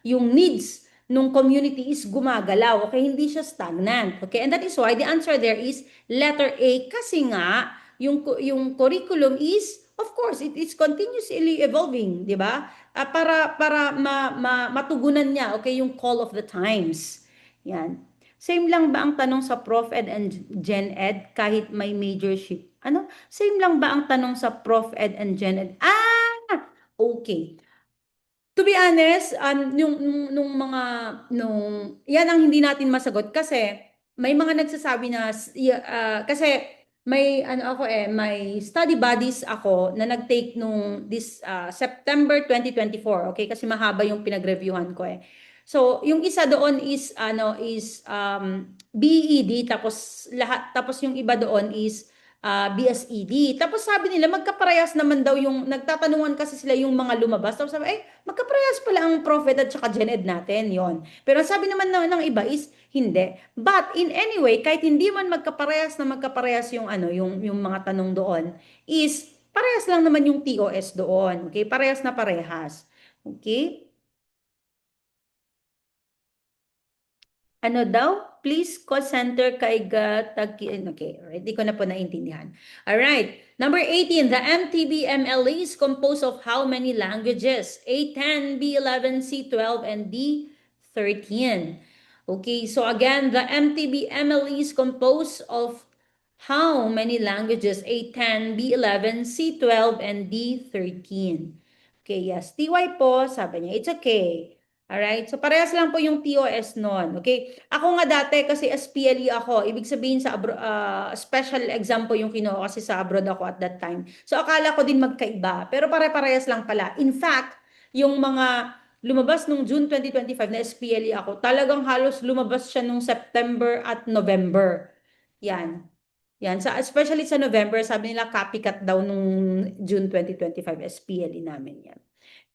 yung needs nung community is gumagalaw, okay? Hindi siya stagnant, okay? And that is why the answer there is letter A kasi nga yung curriculum is, of course, it is continuously evolving, di ba? Para matugunan niya, okay, yung call of the times. Yan. Same lang ba ang tanong sa Prof Ed and Gen Ed kahit may majorship? Ano? Same lang ba ang tanong sa Prof Ed and Gen Ed? Okay. To be honest, nung mga, yan ang hindi natin masagot kasi may mga nagsasabi na, kasi may, ano ako may study buddies ako na nag-take nung this September 2024, okay? Kasi mahaba yung pinag-reviewhan ko eh. So, yung isa doon is BED, tapos yung iba doon is BSED. Tapos sabi nila, magkaparehas naman daw nagtatanungan kasi sila yung mga lumabas. Tapos sabi, magkaparehas pala ang Prophet at saka Gen Ed natin, yon. Pero sabi naman ng iba is, hindi. But in any way, kahit hindi man magkaparehas yung mga tanong doon, is, parehas lang naman yung TOS doon. Okay? Parehas na parehas. Okay? Ano daw? Please call center kay Okay, hindi ko na po naintindihan. All right. Number 18, the MTB-MLE is composed of how many languages? A10, B11, C12, and D13. Okay, so again, the MTB-MLE is composed of how many languages? A10, B11, C12, and D13. Okay, yes. TY po, sabi niya, it's okay. Alright? So, parehas lang po yung TOS noon. Okay? Ako nga dati, kasi SPLE ako, ibig sabihin special exam po yung kinuha kasi sa abroad ako at that time. So, akala ko din magkaiba. Pero pare-parehas lang pala. In fact, yung mga lumabas nung June 2025 na SPLE ako, talagang halos lumabas siya nung September at November. Yan. Yan. Especially sa November, sabi nila copycat daw nung June 2025 SPLE namin yan.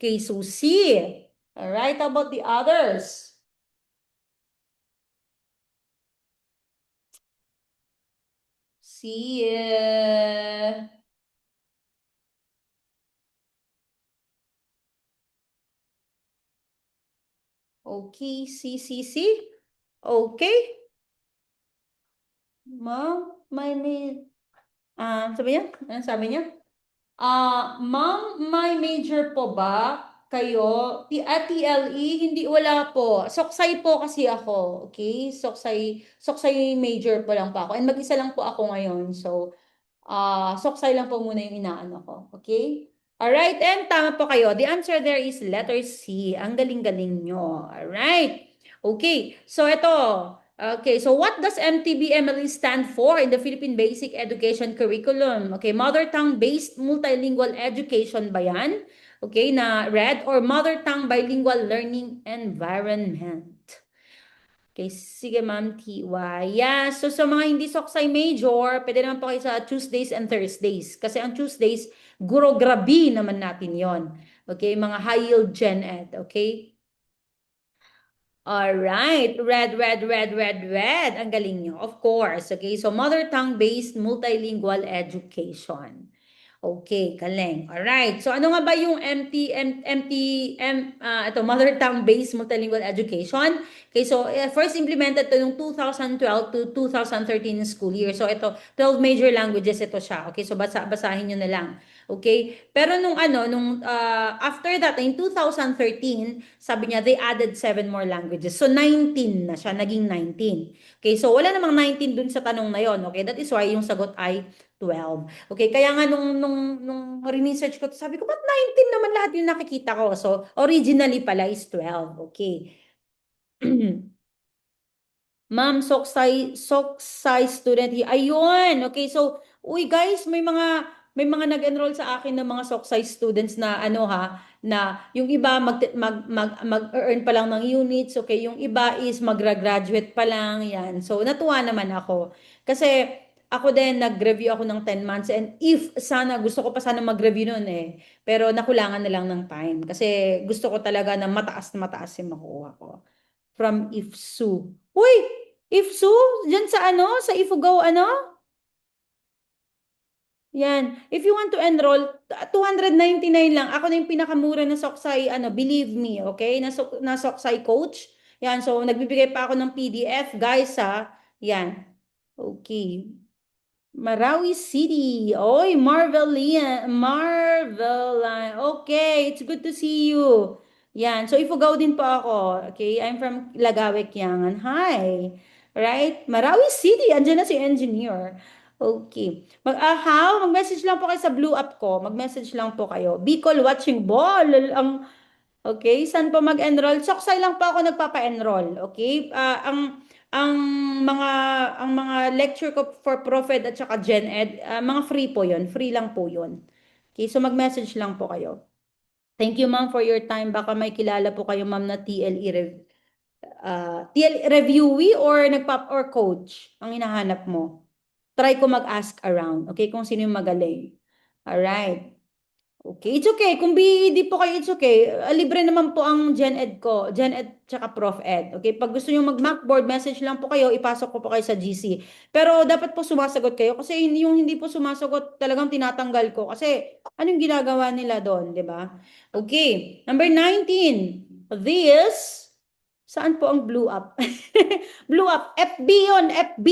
Okay, so C. All right, how about the others? See, okay, see. Okay. Ma'am, sabi niya? Ano sabi niya? Ma'am, may major po ba kayo? TLE, hindi, wala po. Soksay po kasi ako. Okay? Soksay major po lang po ako. And mag-isa lang po ako ngayon. So, soksay lang po muna yung inaano ko. Okay? Alright, and tama po kayo. The answer there is letter C. Ang galing-galing nyo. Alright. Okay, so ito. Okay, so what does MTB-MLE stand for in the Philippine Basic Education Curriculum? Okay, Mother Tongue-Based Multilingual Education ba yan? Okay, na red, or Mother Tongue Bilingual Learning Environment? Okay, sige ma'am, TY. Yeah, so sa mga hindi soksay major, pwede naman po kayo sa Tuesdays and Thursdays. Kasi ang Tuesdays, Gurograbi naman natin yon. Okay, mga high yield gen ed. Okay? Alright, red. Ang galing nyo. Of course. Okay, so mother tongue-based multilingual education. Okay, galing. Alright. So ano nga ba yung ito, Mother Tongue-Based Multilingual Education? Okay, so first implemented to yung 2012 to 2013 school year. So ito, 12 major languages ito siya. Okay, so basahin nyo na lang. Okay? Pero after that, in 2013, sabi niya, they added 7 more languages. So 19 na siya, naging 19. Okay, so wala namang 19 dun sa tanong na yon. Okay, that is why yung sagot ay 12. Okay, kaya nga nung research ko, sabi ko, ba't 19 naman lahat yung nakikita ko? So, originally pala is 12. Okay. Ma'am, Soksai student here. Ayun. Okay, so, uy guys, may mga nag-enroll sa akin ng mga Soksai students na ano ha, na yung iba mag-earn pa lang ng units, okay, yung iba is magra-graduate pa lang, yan. So, natuwa naman ako. Kasi ako din, nag-review ako ng 10 months and if sana, gusto ko pa sana mag-review nun eh. Pero nakulangan na lang ng time kasi gusto ko talaga na mataas na mataas yung makuha ko from IFSU. Uy, IFSU? Diyan sa ano? Sa Ifugao ano? Yan. If you want to enroll, 299 lang. Ako na yung pinakamura na Soksai, ano, believe me, okay? Na Soksai coach. Yan, so nagbibigay pa ako ng PDF, guys, ha? Yan. Okay. Marawi City. Oy, Marvel. Okay, it's good to see you. Yan. So, Ifugao din po ako. Okay, I'm from Lagawe, Kiangan. Hi. Right? Marawi City. Andiyan na si engineer. Okay. Mag-message lang po kayo sa blue app ko. Mag-message lang po kayo. Bicol watching ball. Okay, saan po mag-enroll? Soksay lang po ako nagpapa-enroll, okay? Ang mga ang mga lecture ko for Proped at saka Gen Ed, mga free po 'yon, free lang po 'yon. Okay, so mag-message lang po kayo. Thank you ma'am for your time. Baka may kilala po kayo ma'am na TLE reviewee or or coach ang hinahanap mo. Try ko mag-ask around, okay? Kung sino yung magaling. All right. Okay, it's okay. Kung BED po kayo, it's okay. Libre naman po ang Gen Ed ko. Gen Ed tsaka Prof Ed. Okay, pag gusto nyo mag-Macboard, message lang po kayo, ipasok ko po kayo sa GC. Pero dapat po sumasagot kayo kasi yung hindi po sumasagot, talagang tinatanggal ko. Kasi anong ginagawa nila doon, di ba? Okay, number 19. This, saan po ang blue up? Blue up, FB yon, FB.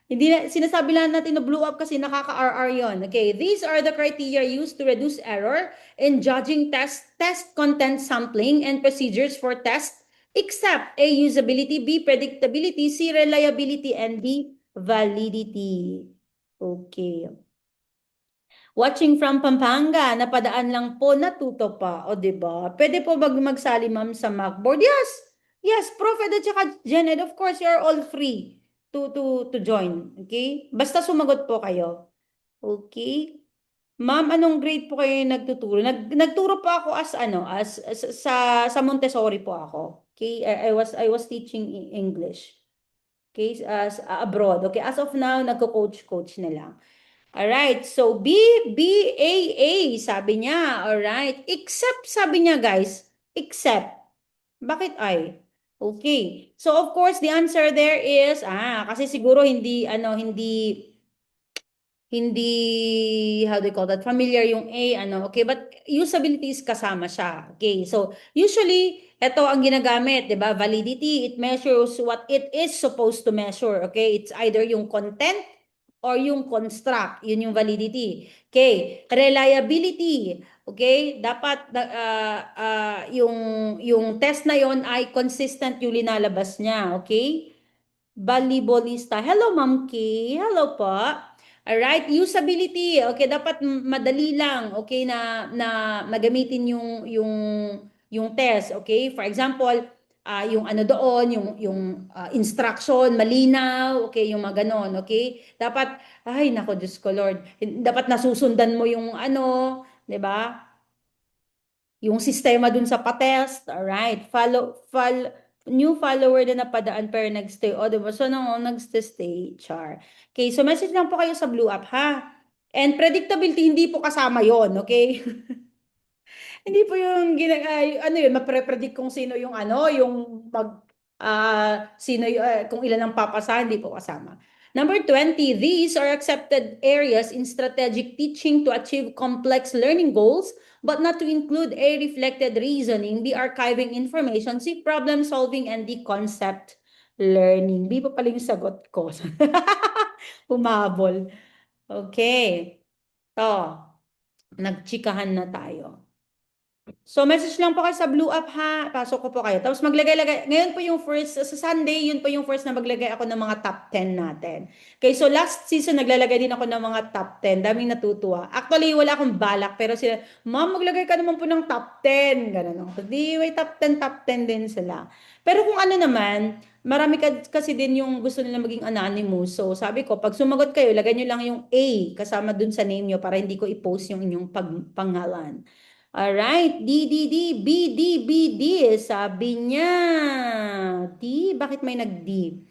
Hindi na, sinasabi lang natin na blue up kasi nakaka-RR yon. Okay, these are the criteria used to reduce error in judging test content sampling and procedures for test, except A, usability, B, predictability, C, reliability, and D, validity. Okay. Watching from Pampanga, napadaan lang po, natuto pa. O, di ba? Pwede po magsali, ma'am, sa Macboard? Yes! Yes, Prof. Ed at saka Gen Ed, of course, you're all free to join. Okay? Basta sumagot po kayo. Okay? Ma'am, anong grade po kayo nagtuturo? Nagturo po ako as ano, sa Montessori po ako. Okay? I was teaching English. Okay? As abroad. Okay? As of now, nagko-coach na lang. Alright, so BAA, sabi niya. Alright, except, sabi niya guys, except. Bakit ay? Okay. So, of course, the answer there is, kasi siguro hindi, how do you call that, familiar yung A, okay, but usability is kasama siya. Okay, so, usually, ito ang ginagamit, di ba? Validity, it measures what it is supposed to measure, okay? It's either yung content or yung construct, yun yung validity. Okay, reliability, okay? Dapat yung test na yon ay consistent yung linalabas niya, okay? Volleyballista. Hello, Ma'am Kay. Hello po. Alright, usability. Okay, dapat madali lang, okay, na gamitin yung test, okay? For example, yung ano doon, yung instruction, malinaw, okay, yung mga ganon, okay? Dapat, ay, nako, Diyos ko, Lord. Dapat nasusundan mo yung ano, 'di ba? Yung sistema dun sa patest, alright, new follower na napadaan pero nagstay, o diba? So, nagstay, char. Okay, so message lang po kayo sa blue app, ha? And predictability, hindi po kasama yon, okay? Hindi po yung ano yun, mapre-predict kung sino yung ano, yung kung ilan ang papasa, hindi po kasama. Number 20, these are accepted areas in strategic teaching to achieve complex learning goals, but not to include A, reflected reasoning, B, archiving information, C, problem solving, and D, concept learning. B pa pala yung sagot ko. Humabol. Okay. To, nagchikahan na tayo. So, message lang po kayo sa Blue App ha. Pasok ko po kayo. Tapos maglagay-lagay. Ngayon po yung first, sa Sunday, yun po yung first na maglagay ako ng mga top 10 natin. Okay, so last season, naglalagay din ako ng mga top 10. Daming natutuwa. Actually, wala akong balak. Pero sila, Ma'am, maglagay ka naman po ng top 10. Ganun. So, di, may top 10 din sila. Pero kung ano naman, marami kasi din yung gusto nila maging anonymous. So, sabi ko, pag sumagot kayo, lagay nyo lang yung A kasama dun sa name nyo para hindi ko i-post yung inyong pangalan. Alright, D, D, D, B, D, B, D. Sabi niya. D, bakit may nag-D?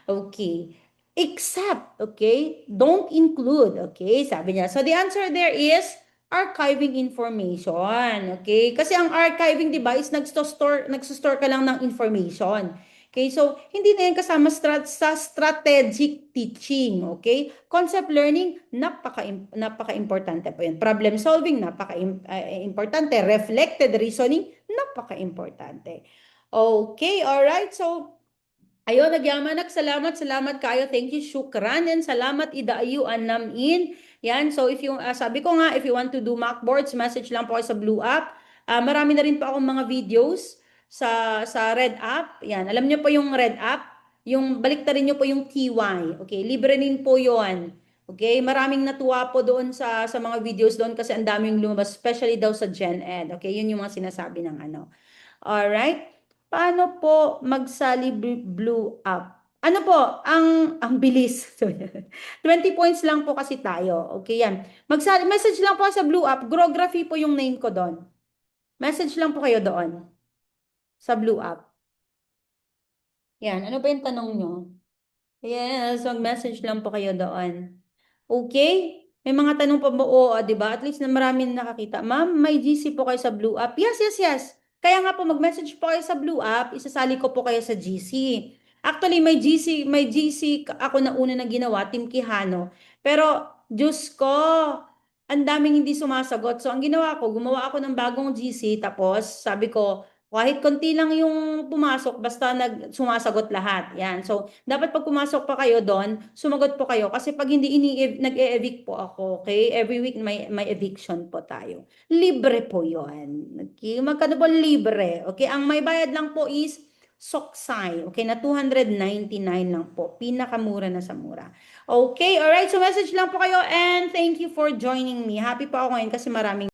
Okay. Except, okay? Don't include, okay? Sabi niya. So the answer there is archiving information, okay? Kasi ang archiving, di ba, is nagso-store ka lang ng information. Okay, so hindi na yan kasama sa strategic teaching, okay? Concept learning, napaka-importante po yan. Problem solving, napaka-importante. Reflected reasoning, napaka-importante. Okay, alright. So, ayun, nagyamanak, salamat kayo. Thank you, syukran, and salamat idaayuan namin. Yan, so if you, sabi ko nga, if you want to do mockboards, message lang po kayo sa Blue App. Marami na rin po akong mga videos sa Red App. Yan, alam niyo po yung Red App, yung baliktarin niyo po yung TY. Okay, libre rin po yon. Okay, maraming natuwa po doon sa mga videos doon kasi ang daming lumabas, especially daw sa Gen Ed. Okay, yun yung mga sinasabi ng ano. Alright? Paano po magsali blue up? Ano po, ang bilis. 20 points lang po kasi tayo. Okay, yan. Message lang po sa blue up. Grography po yung name ko doon. Message lang po kayo doon sa blue up. Yan, ano ba yung tanong nyo? Yes, mag-message lang po kayo doon. Okay? May mga tanong pa ba? Oo, di ba? At least na marami na nakakita. Ma'am, may GC po kayo sa Blue App. Yes, yes, yes. Kaya nga po, mag-message po kayo sa Blue App. Isasali ko po kayo sa GC. Actually, may GC ako na una na ginawa, Team Quijano. Pero, Diyos ko, ang daming hindi sumasagot. So, ang ginawa ko, gumawa ako ng bagong GC. Tapos, sabi ko, kahit konti lang yung pumasok, basta sumasagot lahat. Yan. So, dapat pag pumasok pa kayo doon, sumagot po kayo. Kasi pag hindi nag-e-evict po ako, okay? Every week may eviction po tayo. Libre po yon. Okay? Magkano po libre? Okay? Ang may bayad lang po is Soksay. Okay? Na 299 lang po. Pinakamura na sa mura. Okay? Alright. So, message lang po kayo and thank you for joining me. Happy po ako ngayon kasi maraming